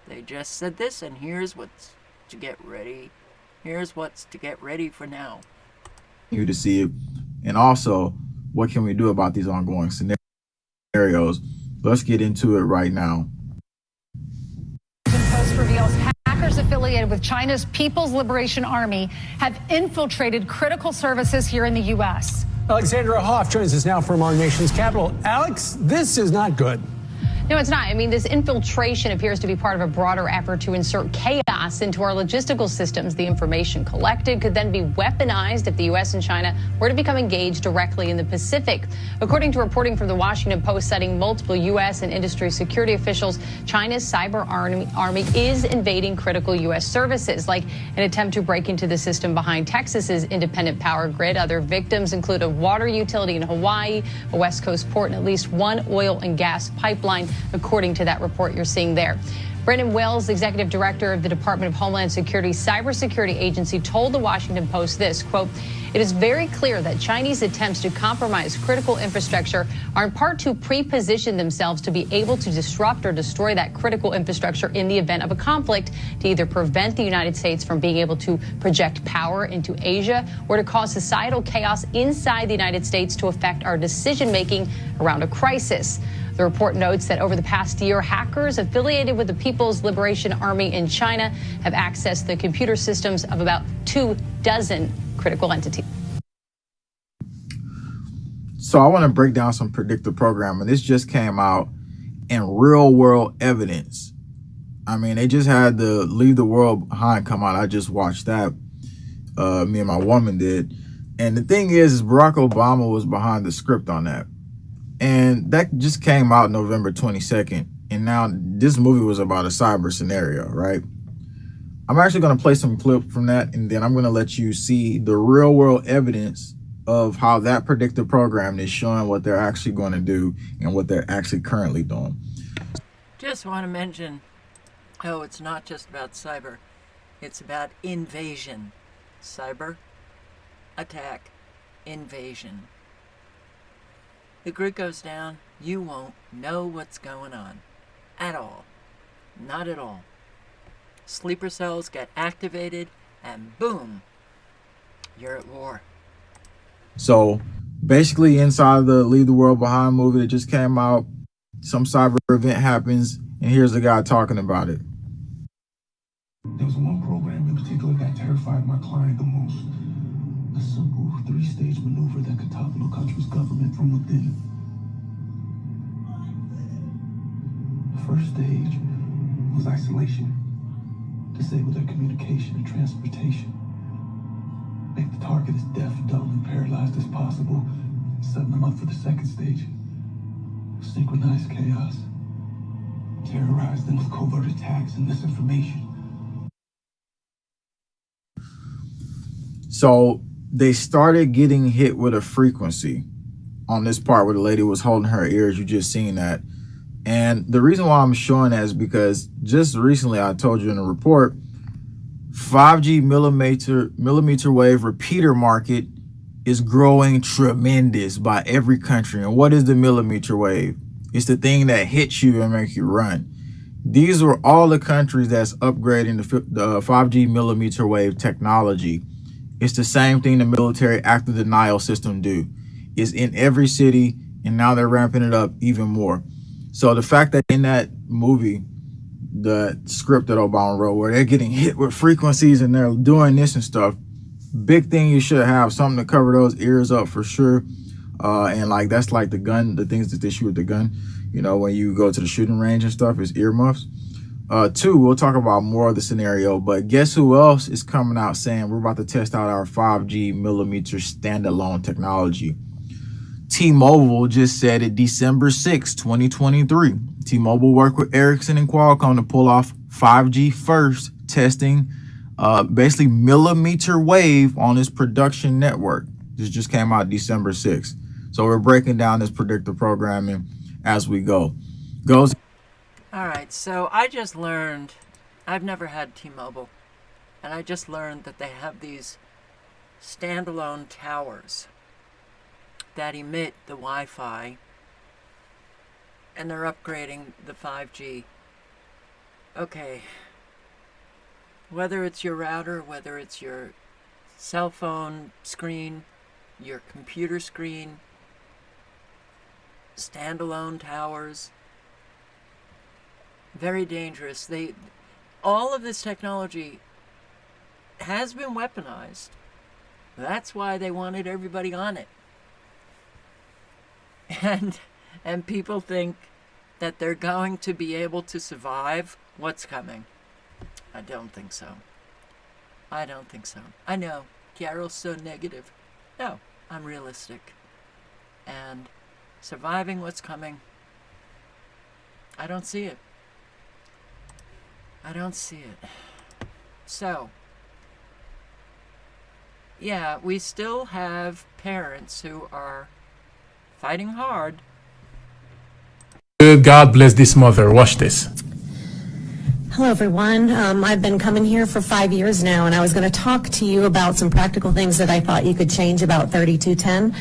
Speaker 1: They just said this, and here's what's to get ready. Here's what's to get ready for now.
Speaker 19: You to see it, and also, what can we do about these ongoing scenarios? Let's get into it right now.
Speaker 20: Post reveals hackers affiliated with China's People's Liberation Army have infiltrated critical services here in the U.S.
Speaker 21: Alexandra Hoff joins us now from our nation's capital. Alex, this is not good.
Speaker 2: No, it's not. I mean, this infiltration appears to be part of a broader effort to insert chaos into our logistical systems. The information collected could then be weaponized if the U.S. and China were to become engaged directly in the Pacific. According to reporting from the Washington Post citing multiple U.S. and industry security officials, China's cyber army is invading critical U.S. services, like an attempt to break into the system behind Texas's independent power grid. Other victims include a water utility in Hawaii, a West Coast port, and at least one oil and gas pipeline, according to that report you're seeing there. Brendan Wells, executive director of the Department of Homeland Security's cybersecurity agency, told the Washington Post this, quote, "It is very clear that Chinese attempts to compromise critical infrastructure are in part to pre-position themselves to be able to disrupt or destroy that critical infrastructure in the event of a conflict, to either prevent the United States from being able to project power into Asia or to cause societal chaos inside the United States to affect our decision-making around a crisis." The report notes that over the past year, hackers affiliated with the People's Liberation Army in China have accessed the computer systems of about 24 critical entities.
Speaker 19: So I want to break down some predictive programming. This just came out in real world evidence. I mean, they just had the Leave the World Behind come out. I just watched that. Me and my woman did. And the thing is Barack Obama was behind the script on that. And that just came out November 22nd. And now this movie was about a cyber scenario, right? I'm actually going to play some clip from that, and then I'm going to let you see the real world evidence of how that predictive program is showing what they're actually going to do and what they're actually currently doing.
Speaker 1: Just want to mention, it's not just about cyber. It's about invasion. Cyber, attack, invasion. The grid goes down, you won't know what's going on. At all. Not at all. Sleeper cells get activated, and boom, you're at war.
Speaker 19: So basically inside of the Leave the World Behind movie that just came out, some cyber event happens, and here's the guy talking about it.
Speaker 22: There was one program in particular that terrified my client the most. A simple 3-stage maneuver that could topple a country's government from within. The first stage was isolation. Disable their communication and transportation. Make the target as deaf, dumb, and paralyzed as possible. Set them up for the second stage. Synchronized chaos. Terrorize them with covert attacks and misinformation.
Speaker 19: So they started getting hit with a frequency on this part where the lady was holding her ears. You just seen that. And the reason why I'm showing that is because just recently I told you in a report, 5G millimeter wave repeater market is growing tremendous by every country. And what is the millimeter wave? It's the thing that hits you and makes you run. These are all the countries that's upgrading the 5G millimeter wave technology. It's the same thing the military active denial system do. It's in every city, and now they're ramping it up even more. So the fact that in that movie, the script that Obama wrote, where they're getting hit with frequencies and they're doing this and stuff, big thing you should have something to cover those ears up for sure. And like that's like the gun, the things that they shoot with the gun. You know, when you go to the shooting range and stuff, is earmuffs. 2, we'll talk about more of the scenario, but guess who else is coming out saying we're about to test out our 5G millimeter standalone technology? T-Mobile just said it December 6, 2023. T-Mobile worked with Ericsson and Qualcomm to pull off 5G first testing basically millimeter wave on his production network. This just came out December 6th. So we're breaking down this predictive programming as we go. Goes.
Speaker 1: All right, so I just learned, I've never had T-Mobile, and I just learned that they have these standalone towers that emit the Wi-Fi, and they're upgrading the 5G. Okay, whether it's your router, whether it's your cell phone screen, your computer screen, standalone towers, very dangerous. All of this technology has been weaponized. That's why they wanted everybody on it. And people think that they're going to be able to survive what's coming. I don't think so. I don't think so. I know, Carol's so negative. No, I'm realistic. And surviving what's coming, I don't see it. I don't see it. So, yeah, we still have parents who are fighting hard.
Speaker 21: God bless this mother. Watch this.
Speaker 3: Hello, everyone. I've been coming here for 5 years now, and I was going to talk to you about some practical things that I thought you could change about 3210.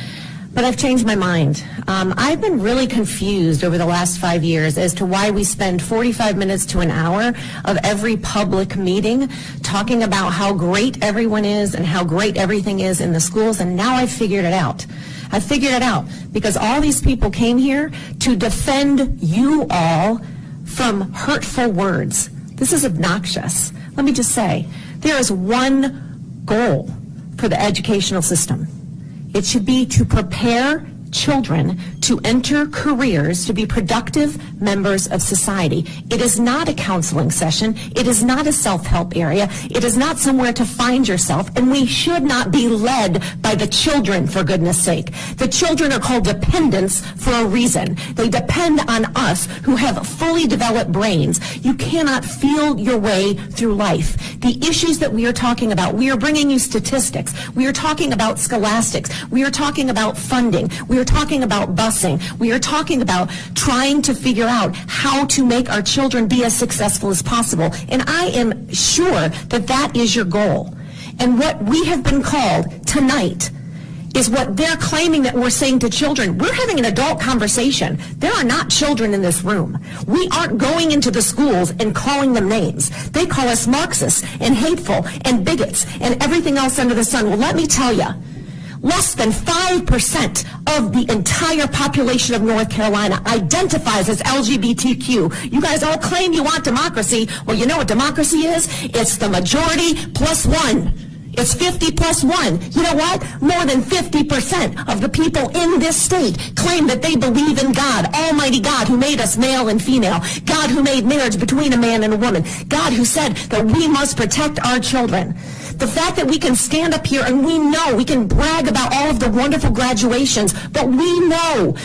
Speaker 3: But I've changed my mind. I've been really confused over the last 5 years as to why we spend 45 minutes to an hour of every public meeting talking about how great everyone is and how great everything is in the schools, and now I've figured it out. I figured it out because all these people came here to defend you all from hurtful words. This is obnoxious. Let me just say, there is one goal for the educational system. It should be to prepare children to enter careers to be productive members of society. It is not a counseling session. It is not a self-help area. It is not somewhere to find yourself, and we should not be led by the children, for goodness sake. The children are called dependents for a reason. They depend on us who have fully developed brains. You cannot feel your way through life. The issues that we are talking about, we are bringing you statistics. We are talking about scholastics. We are talking about funding. We are talking about busing. We are talking about trying to figure out how to make our children be as successful as possible. And I am sure that that is your goal. And what we have been called tonight is what they're claiming that we're saying to children. We're having an adult conversation. There are not children in this room. We aren't going into the schools and calling them names. They call us Marxists and hateful and bigots and everything else under the sun. Well, let me tell you, less than 5% of the entire population of North Carolina identifies as LGBTQ. You guys all claim you want democracy. Well, you know what democracy is? It's the majority plus one. It's 50 plus 1. You know what? More than 50% of the people in this state claim that they believe in God, Almighty God, who made us male and female, God who made marriage between a man and a woman, God who said that we must protect our children. The fact that we can stand up here and we know, we can brag about all of the wonderful graduations, but we know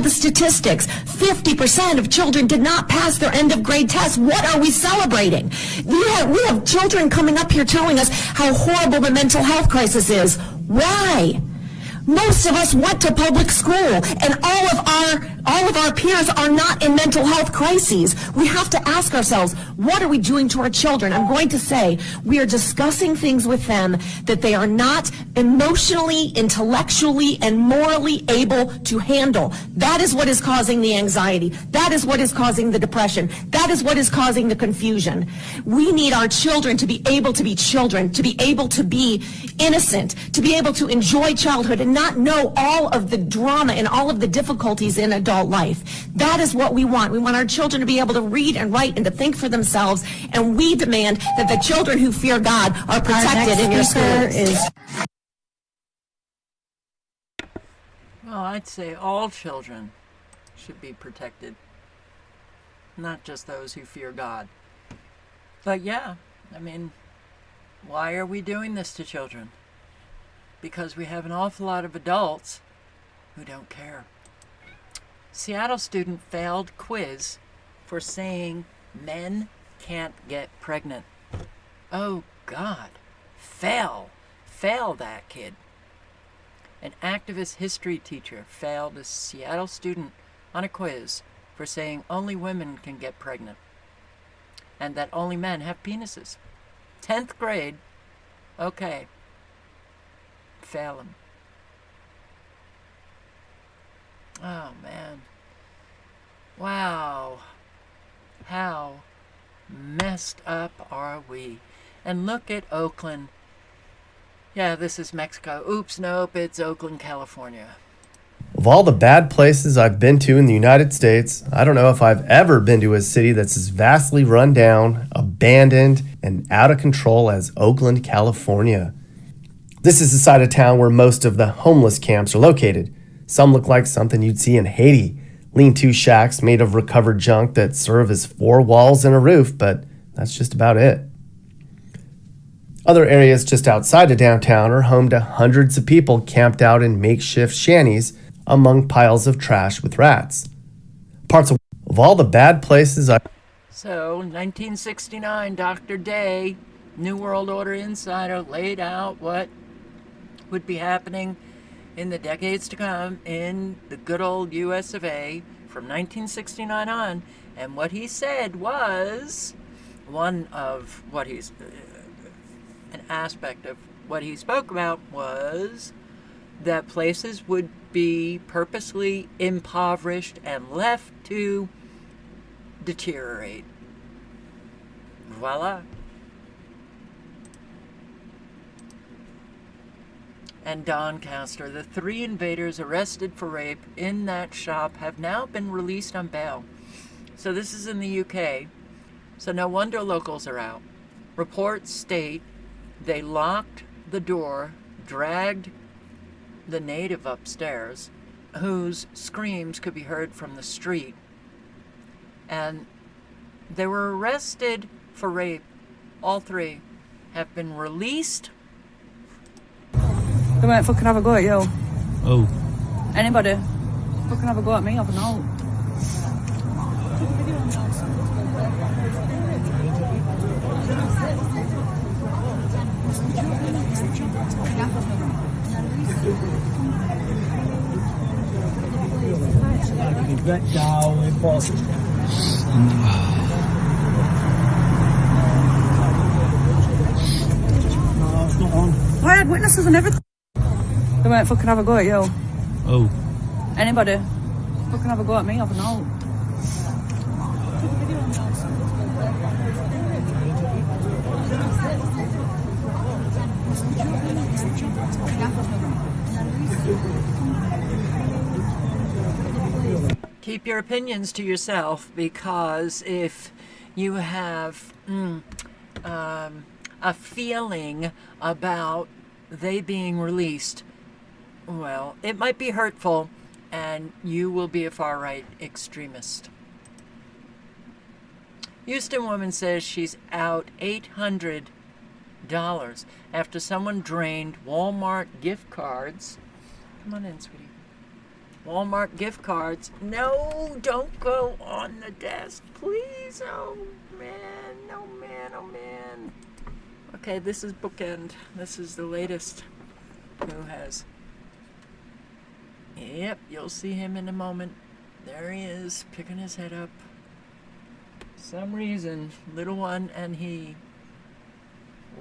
Speaker 3: the statistics. 50% of children did not pass their end of grade test. What are we celebrating? We have children coming up here telling us how horrible the mental health crisis is. Why? Most of us went to public school, and all of our peers are not in mental health crises. We have to ask ourselves, what are we doing to our children? I'm going to say we are discussing things with them that they are not emotionally, intellectually, and morally able to handle. That is what is causing the anxiety. That is what is causing the depression. That is what is causing the confusion. We need our children to be able to be children, to be able to be innocent, to be able to enjoy childhood and not know all of the drama and all of the difficulties in adult life. That is what we want. We want our children to be able to read and write and to think for themselves, and we demand that the children who fear God are protected in your schools.
Speaker 1: Well, I'd say all children should be protected, not just those who fear God. But yeah, I mean, why are we doing this to children? Because we have an awful lot of adults who don't care. Seattle student failed quiz for saying men can't get pregnant. Oh God. Fail that kid. An activist history teacher failed a Seattle student on a quiz for saying only women can get pregnant and that only men have penises. 10th grade, okay, fail him. Oh, man. Wow. How messed up are we? And look at Oakland. Yeah, this is Mexico. Oops, nope, it's Oakland, California.
Speaker 4: Of all the bad places I've been to in the United States, I don't know if I've ever been to a city that's as vastly run down, abandoned, and out of control as Oakland, California. This is the side of town where most of the homeless camps are located. Some look like something you'd see in Haiti. Lean-to shacks made of recovered junk that serve as 4 walls and a roof, but that's just about it. Other areas just outside of downtown are home to hundreds of people camped out in makeshift shanties among piles of trash with rats. Parts of all the bad places
Speaker 1: So, 1969, Dr. Day, New World Order Insider, laid out what would be happening in the decades to come in the good old US of A from 1969 on. And what he said was, one of what he's, an aspect of what he spoke about was that places would be purposely impoverished and left to deteriorate. Voila. And Doncaster, the 3 invaders arrested for rape in that shop have now been released on bail. So this is in the UK. So no wonder locals are out. Reports state they locked the door, dragged the native upstairs, whose screams could be heard from the street, and they were arrested for rape. All 3 have been released.
Speaker 5: They might fucking have a go at you.
Speaker 14: Oh.
Speaker 5: Anybody? Fucking have a go at me, have a note. I had witnesses and everything. They might fucking have a go at you.
Speaker 14: Oh.
Speaker 5: Anybody? Fucking have a go at me, have a note.
Speaker 1: Keep your opinions to yourself, because if you have a feeling about they being released, well, it might be hurtful and you will be a far-right extremist. Houston woman says she's out $800 after someone drained Walmart gift cards. Come on in, sweetie. Walmart gift cards. No, don't go on the desk, please. Oh, man. Oh, man. Oh, man. Okay, this is Bookend. This is the latest. Who has... Yep, you'll see him in a moment. There he is, picking his head up. Some reason, little one and he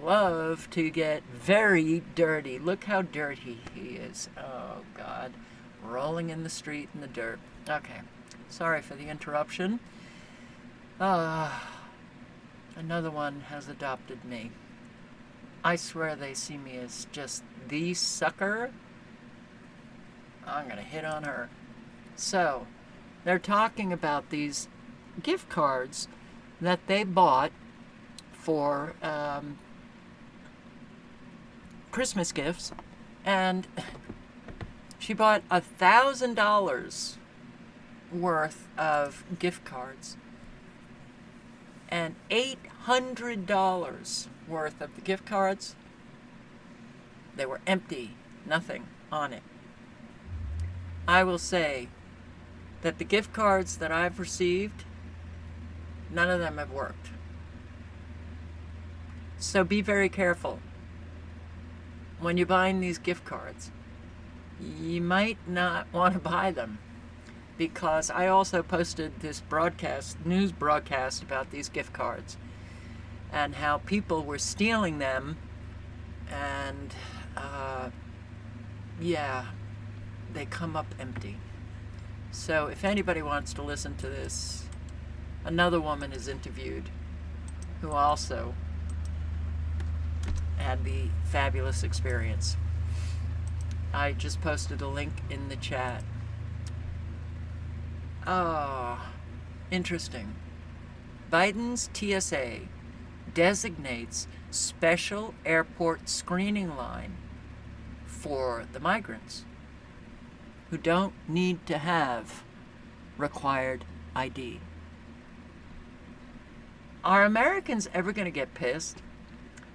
Speaker 1: love to get very dirty. Look how dirty he is. Oh, God. Rolling in the street in the dirt. Okay. Sorry for the interruption. Another one has adopted me. I swear they see me as just the sucker. I'm gonna hit on her. So, they're talking about these gift cards that they bought for Christmas gifts, and she bought $1,000 worth of gift cards, and $800 worth of the gift cards, they were empty, nothing on it. I will say that the gift cards that I've received, none of them have worked. So be very careful. When you're buying these gift cards, you might not want to buy them, because I also posted this news broadcast about these gift cards and how people were stealing them, and yeah, they come up empty. So if anybody wants to listen to this, another woman is interviewed who also had the fabulous experience. I just posted a link in the chat. Oh, interesting. Biden's TSA designates special airport screening line for the migrants who don't need to have required ID. Are Americans ever going to get pissed?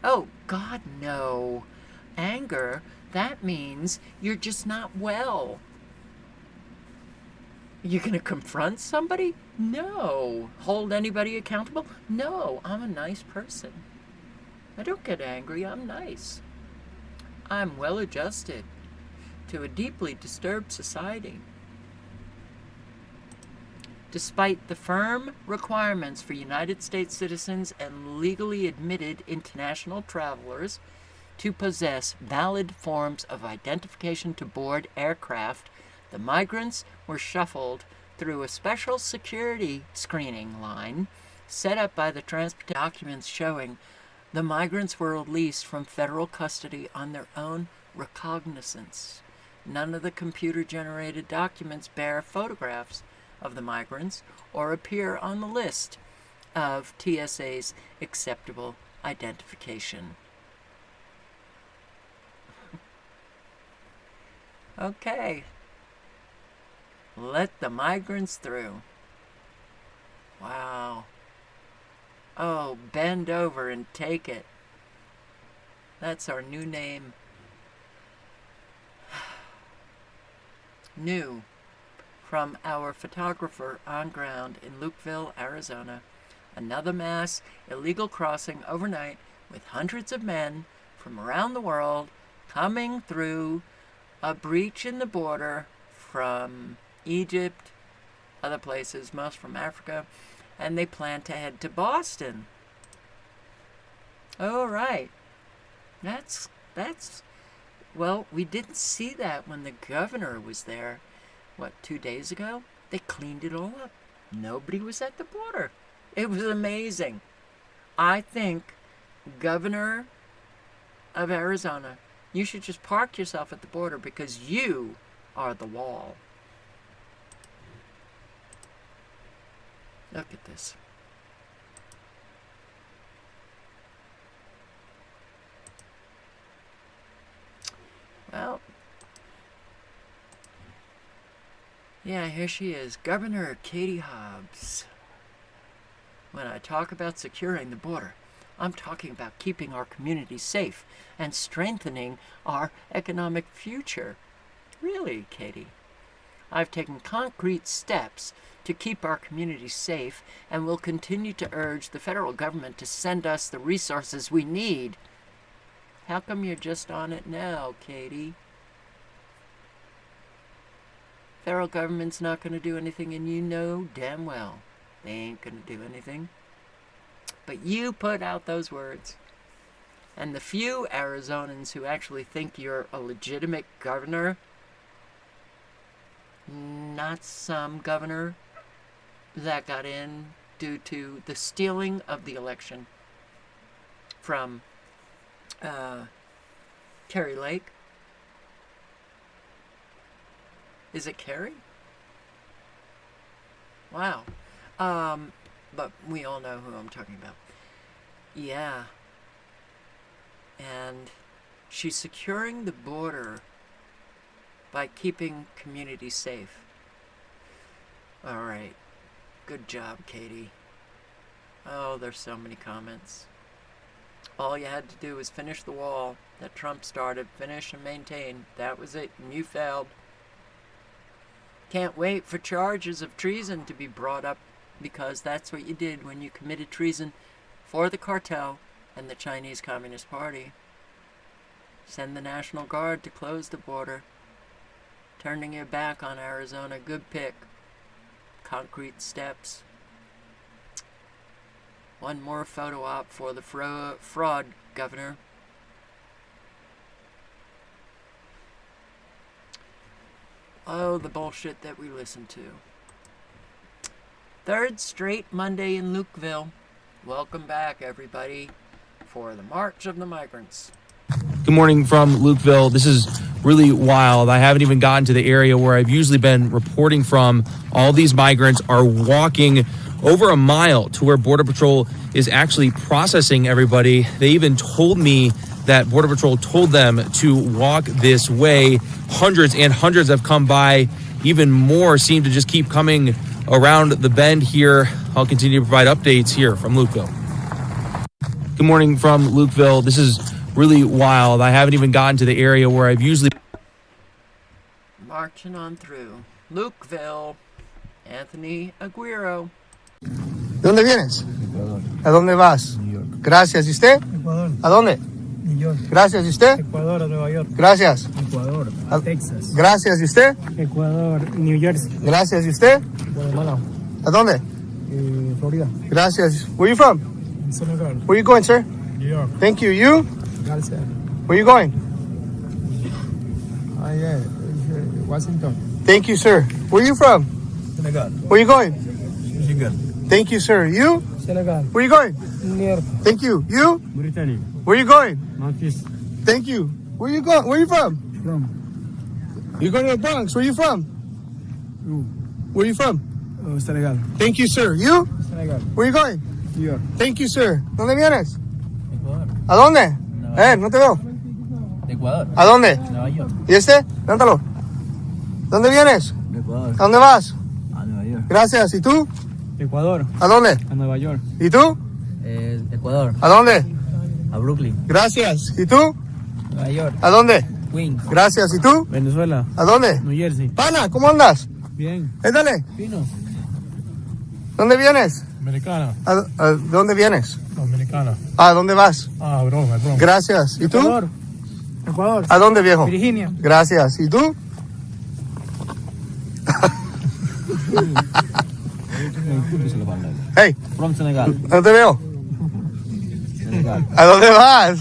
Speaker 1: Oh, God, no. Anger, that means you're just not well. Are you going to confront somebody? No. Hold anybody accountable? No, I'm a nice person. I don't get angry, I'm nice. I'm well adjusted to a deeply disturbed society. Despite the firm requirements for United States citizens and legally admitted international travelers to possess valid forms of identification to board aircraft, the migrants were shuffled through a special security screening line set up by the transport documents showing the migrants were released from federal custody on their own recognizance. None of the computer-generated documents bear photographs of the migrants or appear on the list of TSA's acceptable identification. Okay. Let the migrants through. Wow. Oh, bend over and take it. That's our new name. New from our photographer on ground in Lukeville, Arizona. Another mass illegal crossing overnight with hundreds of men from around the world coming through a breach in the border from Egypt, other places, most from Africa, and they plan to head to Boston. All right. That's well, we didn't see that when the governor was there. What, 2 days ago? They cleaned it all up. Nobody was at the border. It was amazing. I think, Governor of Arizona, you should just park yourself at the border because you are the wall. Look at this. Well, yeah, here she is, Governor Katie Hobbs. When I talk about securing the border, I'm talking about keeping our communities safe and strengthening our economic future. Really, Katie? I've taken concrete steps to keep our communities safe and will continue to urge the federal government to send us the resources we need. How come you're just on it now, Katie? Federal government's not going to do anything, and you know damn well they ain't going to do anything. But you put out those words. And the few Arizonans who actually think you're a legitimate governor, not some governor that got in due to the stealing of the election from Carrie Lake. Is it Carrie? Wow. But we all know who I'm talking about. Yeah. And she's securing the border by keeping communities safe. All right. Good job, Katie. Oh, there's so many comments. All you had to do was finish the wall that Trump started. Finish and maintain. That was it. And you failed. Can't wait for charges of treason to be brought up, because that's what you did when you committed treason for the cartel and the Chinese Communist Party. Send the National Guard to close the border. Turning your back on Arizona, good pick. Concrete steps. One more photo op for the fraud governor. Oh, the bullshit that we listen to. Third straight Monday in Lukeville. Welcome back, everybody, for the March of the Migrants.
Speaker 6: Good morning from Lukeville. This is really wild. I haven't even gotten to the area where I've usually been reporting from. All these migrants are walking over a mile to where Border Patrol is actually processing everybody. They even told me that Border Patrol told them to walk this way. Hundreds and hundreds have come by. Even more seem to just keep coming around the bend here. I'll continue to provide updates here from Lukeville. Good morning from Lukeville. This is really wild. I haven't even gotten to the area where I've usually...
Speaker 1: Marching on through. Lukeville. Anthony Aguero.
Speaker 7: ¿De dónde vienes? Ecuador. ¿A dónde vas? New York. Gracias. ¿Y usted? Ecuador. ¿A dónde? New York. Gracias. ¿Y usted? Ecuador, a Nueva York. Gracias. Ecuador, a Texas. Gracias. ¿Y usted? Ecuador, New Jersey. Gracias. ¿Y usted? Guatemala. ¿A dónde? Florida. Gracias. Where are you from? Senegal. Where are you going, sir? New York. Thank you. You? Gracias. Where are you going? Yeah, Washington. Thank you, sir. Where are you from? Senegal. Where are you going? Michigan. Thank you, sir. You? Senegal. Where are you going? New York. Thank you. You? Mauritania. Where are you going? Memphis. Thank you. Where are you going? Where are you from? You're going to the Bronx. Where are you from? Where are you from? Senegal. Thank you, sir. You? Senegal. Where are you going? New York. Thank you, sir. ¿Dónde vienes? Ecuador. ¿A dónde? No te veo.
Speaker 23: De Ecuador.
Speaker 7: ¿A dónde?
Speaker 23: Nueva York.
Speaker 7: ¿Y este? Levántalo. ¿Dónde vienes?
Speaker 23: De Ecuador.
Speaker 7: ¿A dónde vas?
Speaker 23: A Nueva York.
Speaker 7: Gracias. ¿Y tú?
Speaker 23: Ecuador.
Speaker 7: ¿A dónde?
Speaker 23: A Nueva York.
Speaker 7: ¿Y tú?
Speaker 23: Ecuador.
Speaker 7: ¿A dónde?
Speaker 23: A Brooklyn.
Speaker 7: Gracias. ¿Y tú?
Speaker 23: Nueva York.
Speaker 7: ¿A dónde?
Speaker 23: Queens.
Speaker 7: Gracias. ¿Y tú?
Speaker 23: Venezuela.
Speaker 7: ¿A dónde?
Speaker 23: New Jersey.
Speaker 7: Pana, ¿cómo andas?
Speaker 23: Bien.
Speaker 7: Dale.
Speaker 23: Fino.
Speaker 7: ¿Dónde vienes?
Speaker 23: Americana.
Speaker 7: ¿De dónde vienes?
Speaker 23: Dominicana.
Speaker 7: ¿A dónde vas?
Speaker 23: Broma.
Speaker 7: Gracias. ¿Y tú?
Speaker 23: Ecuador.
Speaker 7: ¿A dónde, viejo?
Speaker 23: Virginia.
Speaker 7: Gracias. ¿Y tú? Hey.
Speaker 23: From Senegal.
Speaker 7: No te veo.
Speaker 23: Senegal.
Speaker 7: ¿A dónde vas?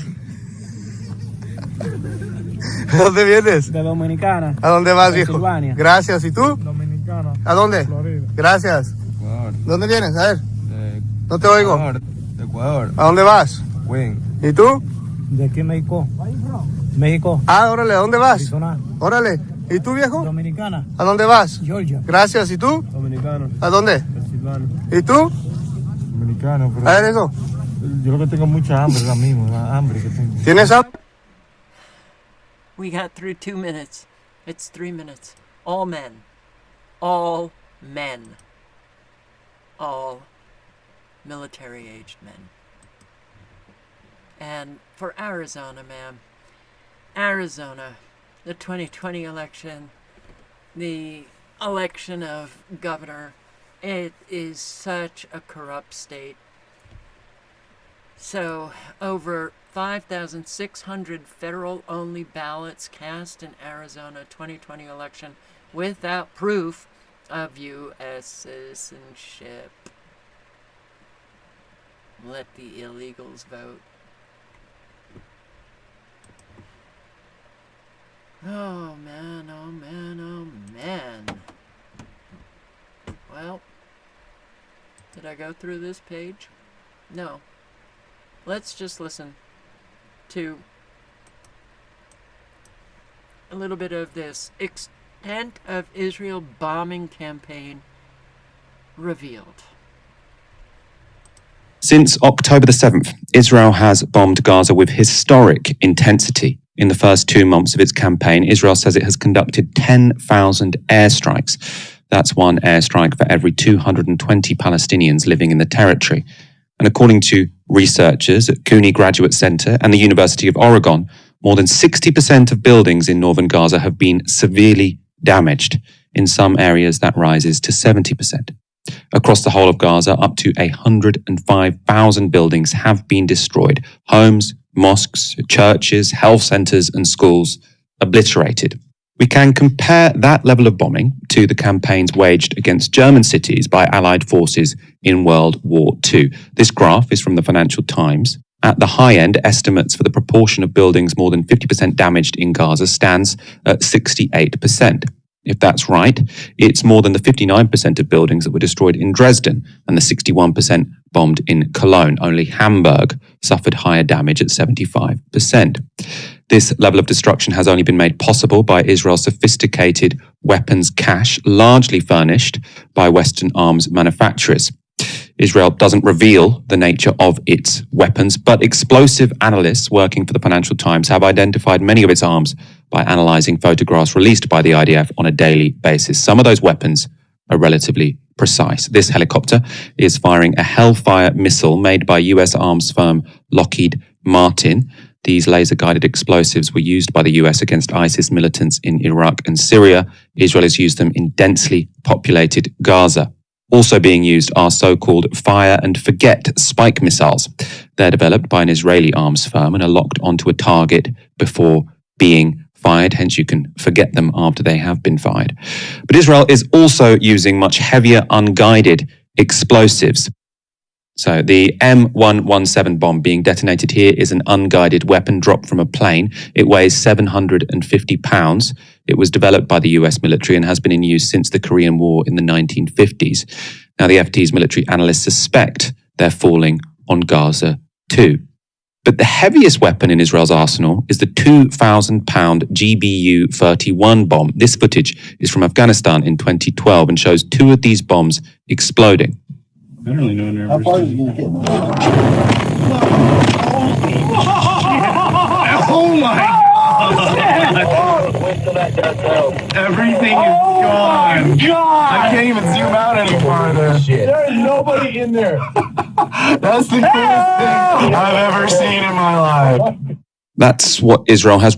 Speaker 7: ¿A dónde vienes?
Speaker 23: De Dominicana.
Speaker 7: ¿A dónde vas, viejo?
Speaker 23: Pensilvania.
Speaker 7: Gracias. ¿Y tú?
Speaker 23: Dominicana.
Speaker 7: ¿A dónde?
Speaker 23: Florida.
Speaker 7: Gracias.
Speaker 23: Ecuador.
Speaker 7: ¿Dónde vienes? A ver.
Speaker 23: De
Speaker 7: No te oigo.
Speaker 23: Ecuador. De Ecuador.
Speaker 7: ¿A dónde vas?
Speaker 23: Queens.
Speaker 7: ¿Y tú?
Speaker 23: De aquí México. México.
Speaker 7: Ah, órale, ¿a dónde vas?
Speaker 23: Arizona.
Speaker 7: Órale. ¿Y tú, viejo?
Speaker 23: Dominicana.
Speaker 7: ¿A dónde vas?
Speaker 23: Georgia.
Speaker 7: Gracias. ¿Y tú?
Speaker 23: Dominicano.
Speaker 7: ¿A dónde?
Speaker 23: Pensilvania.
Speaker 7: ¿Y tú?
Speaker 23: Dominicano. Pero
Speaker 7: A ver eso.
Speaker 23: yo lo que tengo mucha hambre ahora mismo. La hambre que tengo.
Speaker 7: ¿Tienes hambre?
Speaker 1: We got through 2 minutes. It's 3 minutes. All men. All men. All military-aged men. And for Arizona, ma'am, Arizona, the 2020 election, the election of governor, it is such a corrupt state. So, over 5,600 federal-only ballots cast in Arizona 2020 election without proof of U.S. citizenship. Let the illegals vote. Oh man, oh man, oh man. Well, did I go through this page? No. Let's just listen to a little bit of this extent of Israel bombing campaign revealed.
Speaker 24: Since October the 7th, Israel has bombed Gaza with historic intensity. In the first 2 months of its campaign, Israel says it has conducted 10,000 airstrikes. That's one airstrike for every 220 Palestinians living in the territory. And according to researchers at CUNY Graduate Center and the University of Oregon, more than 60% of buildings in northern Gaza have been severely damaged. In some areas, that rises to 70%. Across the whole of Gaza, up to 105,000 buildings have been destroyed. Homes, mosques, churches, health centres and schools obliterated. We can compare that level of bombing to the campaigns waged against German cities by Allied forces in World War II. This graph is from the Financial Times. At the high end, estimates for the proportion of buildings more than 50% damaged in Gaza stands at 68%. If that's right, it's more than the 59% of buildings that were destroyed in Dresden and the 61% bombed in Cologne. Only Hamburg suffered higher damage at 75%. This level of destruction has only been made possible by Israel's sophisticated weapons cache, largely furnished by Western arms manufacturers. Israel doesn't reveal the nature of its weapons, but explosive analysts working for the Financial Times have identified many of its arms by analysing photographs released by the IDF on a daily basis. Some of those weapons are relatively precise. This helicopter is firing a Hellfire missile made by US arms firm Lockheed Martin. These laser-guided explosives were used by the US against ISIS militants in Iraq and Syria. Israel has used them in densely populated Gaza. Also being used are so-called fire and forget spike missiles. They're developed by an Israeli arms firm and are locked onto a target before being fired, hence you can forget them after they have been fired. But Israel is also using much heavier unguided explosives. So the M117 bomb being detonated here is an unguided weapon dropped from a plane. It weighs 750 pounds. It was developed by the US military and has been in use since the Korean War in the 1950s. Now the FT's military analysts suspect they're falling on Gaza too. But the heaviest weapon in Israel's arsenal is the 2,000-pound GBU-31 bomb. This footage is from Afghanistan in 2012 and shows two of these bombs exploding.
Speaker 8: I don't really know. How far is it going to get?
Speaker 7: Oh my God! Everything is gone. God! I can't even zoom out any farther.
Speaker 8: There is nobody in there.
Speaker 7: That's the coolest thing I've ever seen in my life.
Speaker 24: That's what Israel has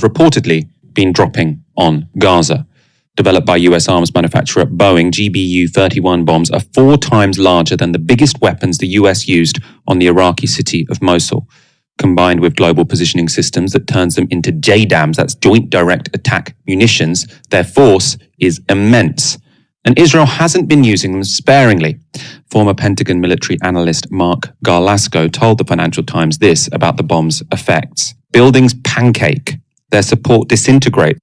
Speaker 24: reportedly been dropping on Gaza. Developed by US arms manufacturer Boeing, GBU-31 bombs are 4 times larger than the biggest weapons the US used on the Iraqi city of Mosul. Combined with global positioning systems that turns them into JDAMs, that's Joint Direct Attack Munitions, their force is immense. And Israel hasn't been using them sparingly. Former Pentagon military analyst Mark Garlasco told the Financial Times this about the bomb's effects. Buildings pancake, their support disintegrates,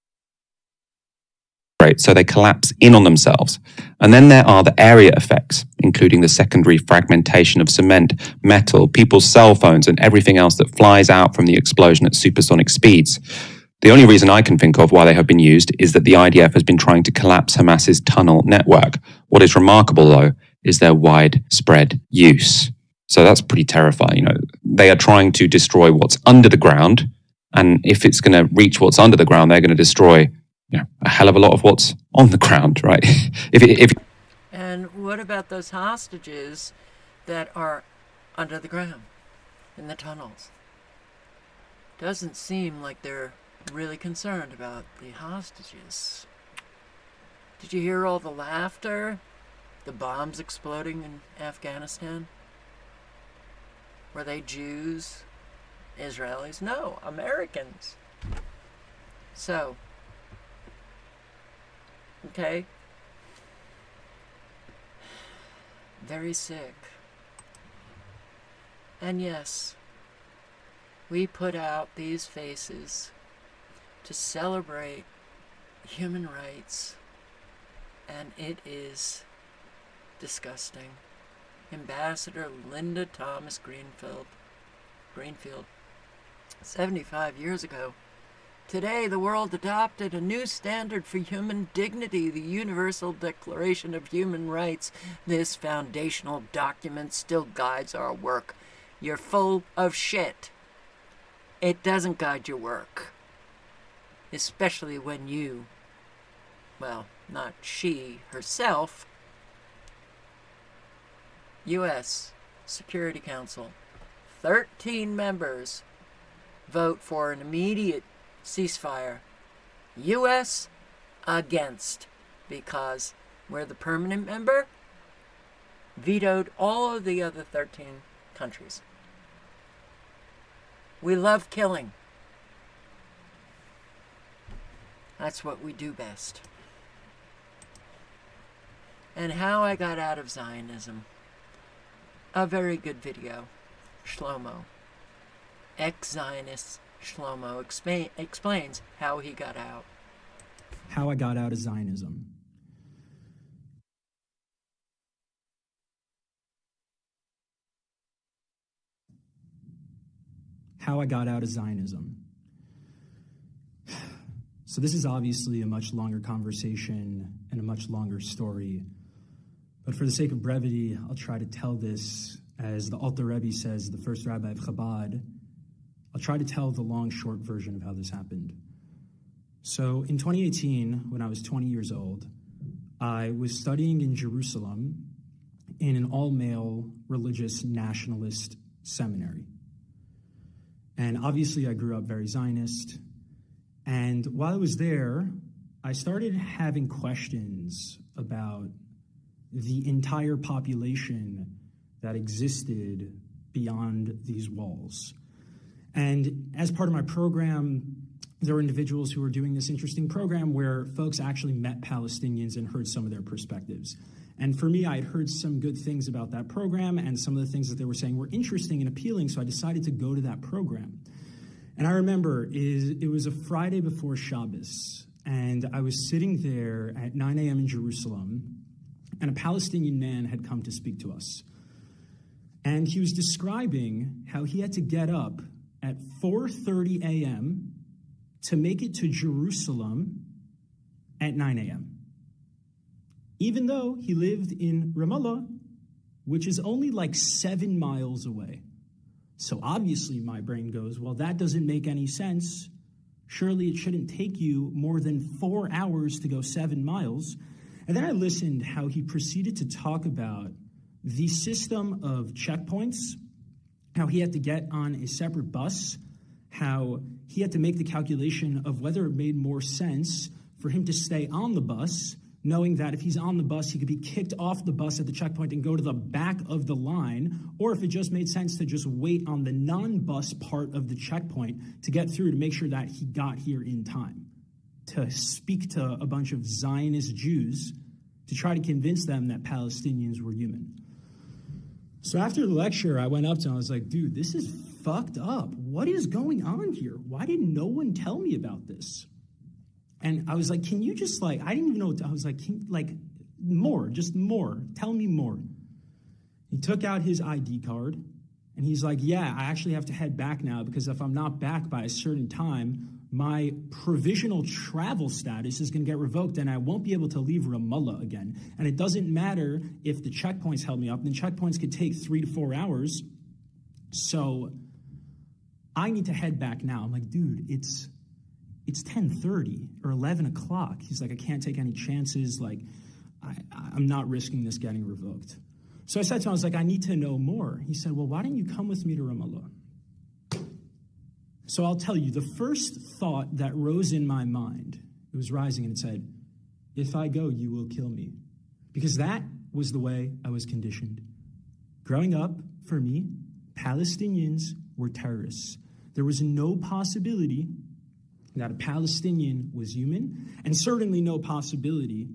Speaker 24: so they collapse in on themselves. And then there are the area effects, including the secondary fragmentation of cement, metal, people's cell phones, and everything else that flies out from the explosion at supersonic speeds. The only reason I can think of why they have been used is that the IDF has been trying to collapse Hamas's tunnel network. What is remarkable, though, is their widespread use. So that's pretty terrifying. You know, they are trying to destroy what's under the ground, and if it's going to reach what's under the ground, they're going to destroy a hell of a lot of what's on the ground, right?
Speaker 1: And what about those hostages that are under the ground, in the tunnels? Doesn't seem like they're really concerned about the hostages. Did you hear all the laughter? The bombs exploding in Afghanistan? Were they Jews? Israelis? No, Americans. So, okay. Very sick. And yes, we put out these faces to celebrate human rights, and it is disgusting. Ambassador Linda Thomas Greenfield, 75 years ago. Today, the world adopted a new standard for human dignity, the Universal Declaration of Human Rights. This foundational document still guides our work. You're full of shit. It doesn't guide your work. Especially when you, well, not she herself, U.S. Security Council, 13 members vote for an immediate ceasefire. U.S. against, because We're the permanent member, vetoed all of the other 13 countries. We love killing. That's what we do best. And how I got out of Zionism. A very good video. Shlomo. Ex-Zionist Shlomo explains how he got out.
Speaker 9: How I got out of Zionism. How I got out of Zionism. So this is obviously a much longer conversation and a much longer story. But for the sake of brevity, I'll try to tell this, as the Alter Rebbe says, the first rabbi of Chabad. I'll try to tell the long, short version of how this happened. So in 2018, when I was 20 years old, I was studying in Jerusalem in an all-male religious nationalist seminary. And obviously I grew up very Zionist. And while I was there, I started having questions about the entire population that existed beyond these walls. And as part of my program, there were individuals who were doing this interesting program where folks actually met Palestinians and heard some of their perspectives. And for me, I had heard some good things about that program, and some of the things that they were saying were interesting and appealing, so I decided to go to that program. And I remember it was a Friday before Shabbos, and I was sitting there at 9 a.m. in Jerusalem, and a Palestinian man had come to speak to us. And he was describing how he had to get up at 4:30 a.m. to make it to Jerusalem at 9 a.m. Even though he lived in Ramallah, which is only like 7 miles away. So obviously my brain goes, well, that doesn't make any sense. Surely it shouldn't take you more than 4 hours to go 7 miles. And then I listened how he proceeded to talk about the system of checkpoints, how he had to get on a separate bus, how he had to make the calculation of whether it made more sense for him to stay on the bus, knowing that if he's on the bus, he could be kicked off the bus at the checkpoint and go to the back of the line, or if it just made sense to just wait on the non-bus part of the checkpoint to get through to make sure that he got here in time, to speak to a bunch of Zionist Jews to try to convince them that Palestinians were human. So after the lecture, I went up to him, I was like, dude, this is fucked up. What is going on here? Why didn't no one tell me about this? And I was like, can you just I didn't even know what I was like, more, just more, tell me more. He took out his ID card and he's like, yeah, I actually have to head back now because if I'm not back by a certain time, my provisional travel status is going to get revoked and I won't be able to leave Ramallah again. And it doesn't matter if the checkpoints held me up. And the checkpoints could take 3 to 4 hours. So I need to head back now. I'm like, dude, it's 10:30 or 11 o'clock. He's like, I can't take any chances. I'm not risking this getting revoked. So I said to him, I was like, I need to know more. He said, well, why don't you come with me to Ramallah? So I'll tell you, the first thought that rose in my mind, it was rising and it said, if I go, you will kill me. Because that was the way I was conditioned. Growing up, for me, Palestinians were terrorists. There was no possibility that a Palestinian was human, and certainly no possibility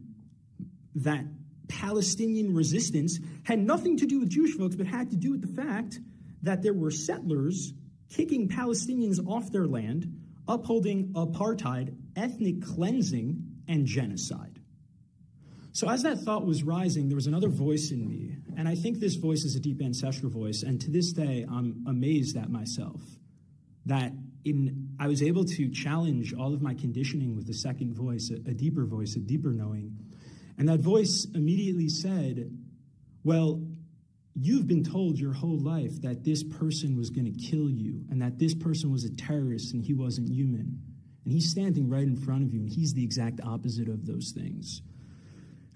Speaker 9: that Palestinian resistance had nothing to do with Jewish folks, but had to do with the fact that there were settlers kicking Palestinians off their land, upholding apartheid, ethnic cleansing, and genocide. So as that thought was rising, there was another voice in me, and I think this voice is a deep ancestral voice, and to this day, I'm amazed at myself that I was able to challenge all of my conditioning with a second voice, a deeper voice, a deeper knowing. And that voice immediately said, well, you've been told your whole life that this person was going to kill you and that this person was a terrorist and he wasn't human. And he's standing right in front of you and he's the exact opposite of those things.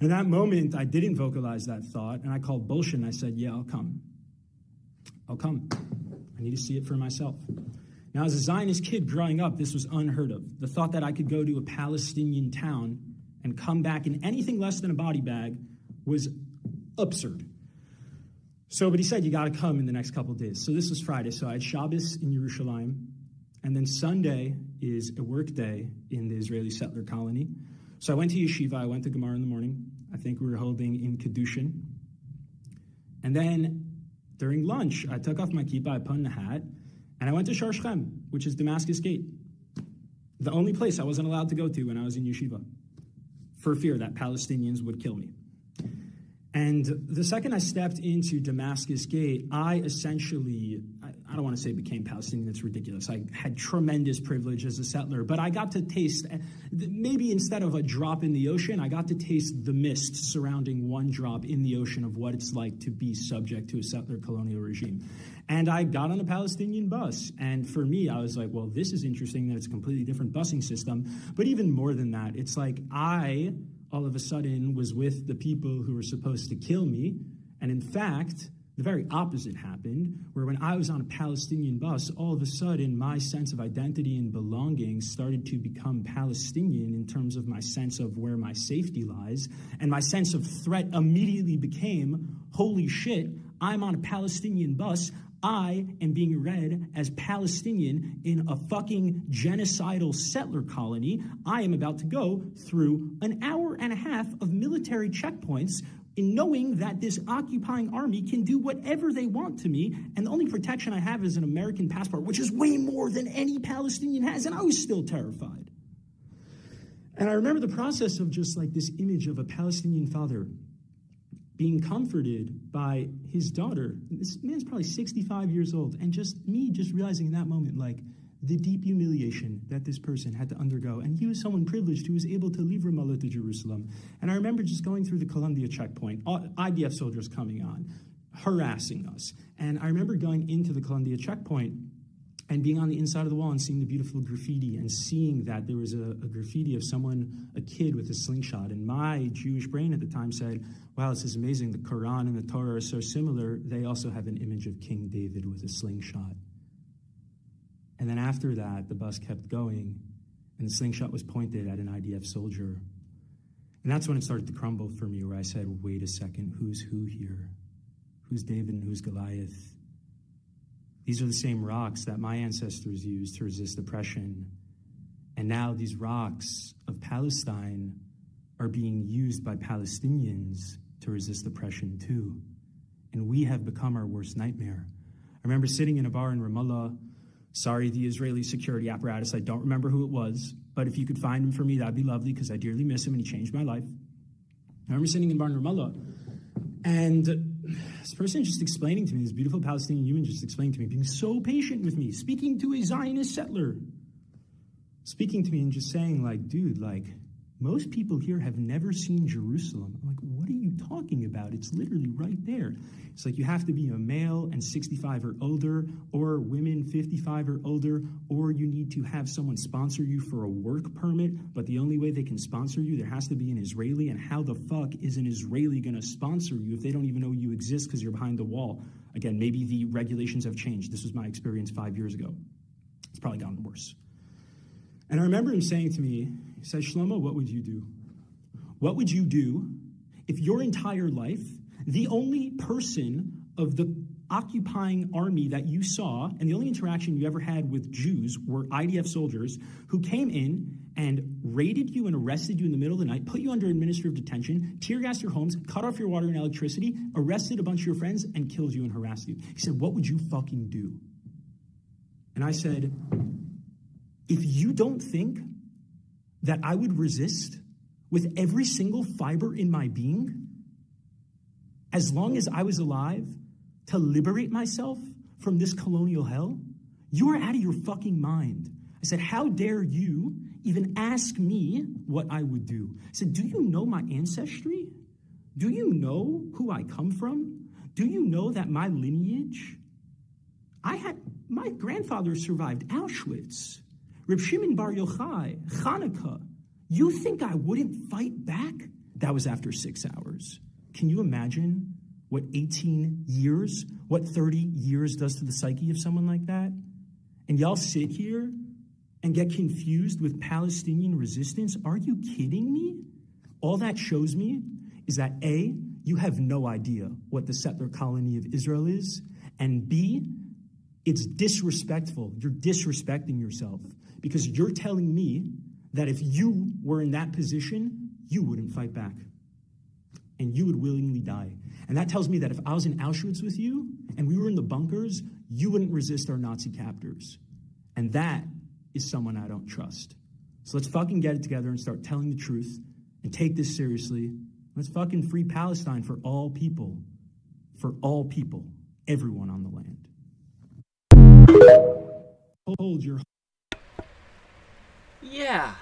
Speaker 9: In that moment, I didn't vocalize that thought and I called bullshit and I said, yeah, I'll come. I'll come. I need to see it for myself. Now, as a Zionist kid growing up, this was unheard of. The thought that I could go to a Palestinian town and and come back in anything less than a body bag was absurd. So, but he said, you got to come in the next couple of days. So this was Friday. So I had Shabbos in Yerushalayim. And then Sunday is a work day in the Israeli settler colony. So I went to yeshiva. I went to Gemara in the morning. I think we were holding in Kedushin. And then during lunch, I took off my kippah, I put on a hat, and I went to Shar Shechem, which is Damascus Gate. The only place I wasn't allowed to go to when I was in yeshiva, for fear that Palestinians would kill me. And the second I stepped into Damascus Gate, I essentially, I don't want to say became Palestinian, that's ridiculous. I had tremendous privilege as a settler, but I got to taste, maybe instead of a drop in the ocean, I got to taste the mist surrounding one drop in the ocean of what it's like to be subject to a settler colonial regime. And I got on a Palestinian bus, and for me, I was like, well, this is interesting that it's a completely different busing system. But even more than that, it's like I all of a sudden was with the people who were supposed to kill me. And in fact, the very opposite happened, where when I was on a Palestinian bus, all of a sudden my sense of identity and belonging started to become Palestinian in terms of my sense of where my safety lies. And my sense of threat immediately became, holy shit, I'm on a Palestinian bus. I am being read as Palestinian in a fucking genocidal settler colony. I am about to go through an hour and a half of military checkpoints in knowing that this occupying army can do whatever they want to me. And the only protection I have is an American passport, which is way more than any Palestinian has. And I was still terrified. And I remember the process of just like this image of a Palestinian father being comforted by his daughter. This man's probably 65 years old. And just me just realizing in that moment, like, the deep humiliation that this person had to undergo. And he was someone privileged who was able to leave Ramallah to Jerusalem. And I remember just going through the Columbia checkpoint, IDF soldiers coming on, harassing us. And I remember going into the Columbia checkpoint and being on the inside of the wall and seeing the beautiful graffiti and seeing that there was a graffiti of someone, a kid with a slingshot. And my Jewish brain at the time said, wow, this is amazing. The Quran and the Torah are so similar. They also have an image of King David with a slingshot. And then after that, the bus kept going and the slingshot was pointed at an IDF soldier. And that's when it started to crumble for me, where I said, wait a second, who's who here? Who's David and who's Goliath? These are the same rocks that my ancestors used to resist oppression. And now these rocks of Palestine are being used by Palestinians to resist oppression too. And we have become our worst nightmare. I remember sitting in a bar in Ramallah. Sorry, the Israeli security apparatus, I don't remember who it was, but if you could find him for me, that'd be lovely, because I dearly miss him and he changed my life. I remember sitting in a bar in Ramallah, and this person just explaining to me, this beautiful Palestinian human just explaining to me, being so patient with me, speaking to a Zionist settler, speaking to me and just saying, like, dude, like, most people here have never seen Jerusalem. I'm like, what are you talking about? It's literally right there. It's like you have to be a male and 65 or older, or women 55 or older, or you need to have someone sponsor you for a work permit, but the only way they can sponsor you, there has to be an Israeli, and how the fuck is an Israeli going to sponsor you if they don't even know you exist because you're behind the wall? Again, maybe the regulations have changed. This was my experience 5 years ago. It's probably gotten worse. And I remember him saying to me, he said, Shlomo, what would you do? What would you do if your entire life, the only person of the occupying army that you saw, and the only interaction you ever had with Jews were IDF soldiers who came in and raided you and arrested you in the middle of the night, put you under administrative detention, tear gassed your homes, cut off your water and electricity, arrested a bunch of your friends, and killed you and harassed you? He said, what would you fucking do? And I said, if you don't think that I would resist with every single fiber in my being, as long as I was alive, to liberate myself from this colonial hell, you are out of your fucking mind. I said, how dare you even ask me what I would do? I said, do you know my ancestry? Do you know who I come from? Do you know that my lineage, my grandfather survived Auschwitz, Reb Shimon Bar Yochai, Hanukkah. You think I wouldn't fight back? That was after 6 hours. Can you imagine what 18 years, what 30 years does to the psyche of someone like that? And y'all sit here and get confused with Palestinian resistance? Are you kidding me? All that shows me is that A, you have no idea what the settler colony of Israel is, and B, it's disrespectful. You're disrespecting yourself because you're telling me that if you were in that position, you wouldn't fight back and you would willingly die. And that tells me that if I was in Auschwitz with you and we were in the bunkers, you wouldn't resist our Nazi captors. And that is someone I don't trust. So let's fucking get it together and start telling the truth and take this seriously. Let's fucking free Palestine for all people, everyone on the land. Hold your...
Speaker 1: Yeah.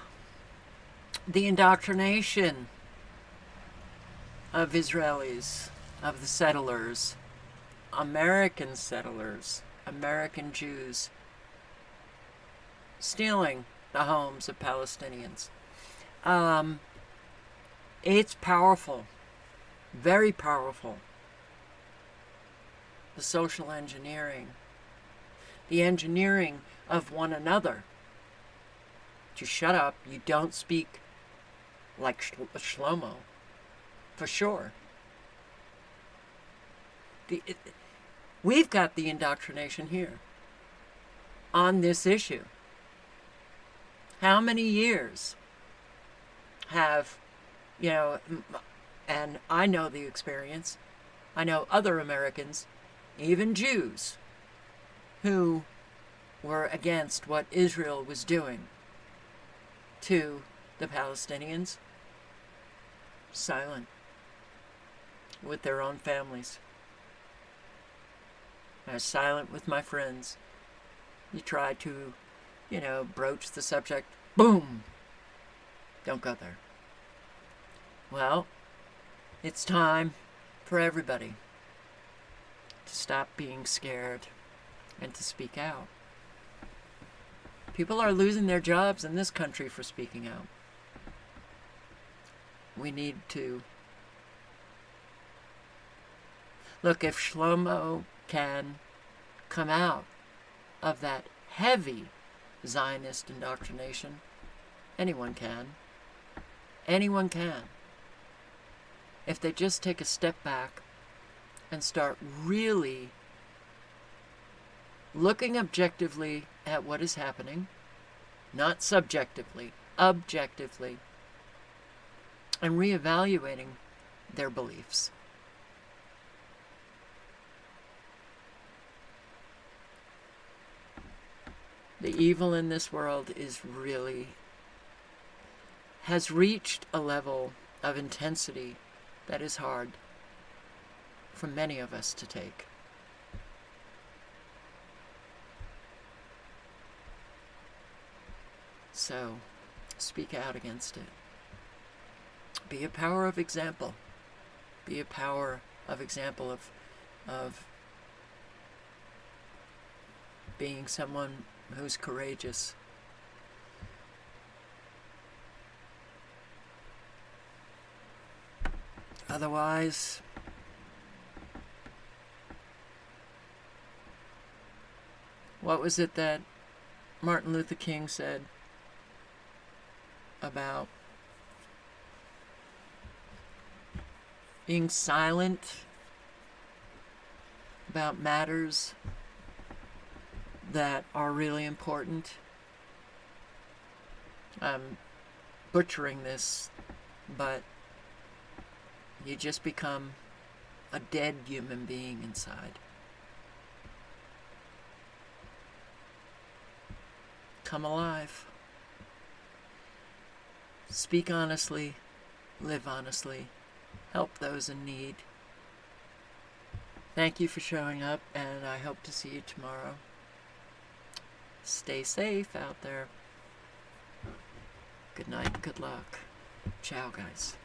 Speaker 1: The indoctrination of Israelis, of the settlers, American Jews, stealing the homes of Palestinians. It's powerful, very powerful. The social engineering, the engineering of one another. To shut up, you don't speak like Shlomo, for sure. We've got the indoctrination here on this issue. How many years have, and I know the experience, I know other Americans, even Jews, who were against what Israel was doing to the Palestinians, silent with their own families. I was silent with my friends. You try to, broach the subject, boom, don't go there. Well, it's time for everybody to stop being scared and to speak out. People are losing their jobs in this country for speaking out. We need to look, if Shlomo can come out of that heavy Zionist indoctrination, anyone can. Anyone can. If they just take a step back and start really looking objectively at what is happening, not subjectively, objectively, and reevaluating their beliefs. The evil in this world has reached a level of intensity that is hard for many of us to take. So, speak out against it. Be a power of example. Be a power of example of being someone who's courageous. Otherwise, what was it that Martin Luther King said about being silent about matters that are really important? I'm butchering this, but you just become a dead human being inside. Come alive. Speak honestly, live honestly, help those in need. Thank you for showing up, and I hope to see you tomorrow. Stay safe out there. Good night, good luck. Ciao, guys.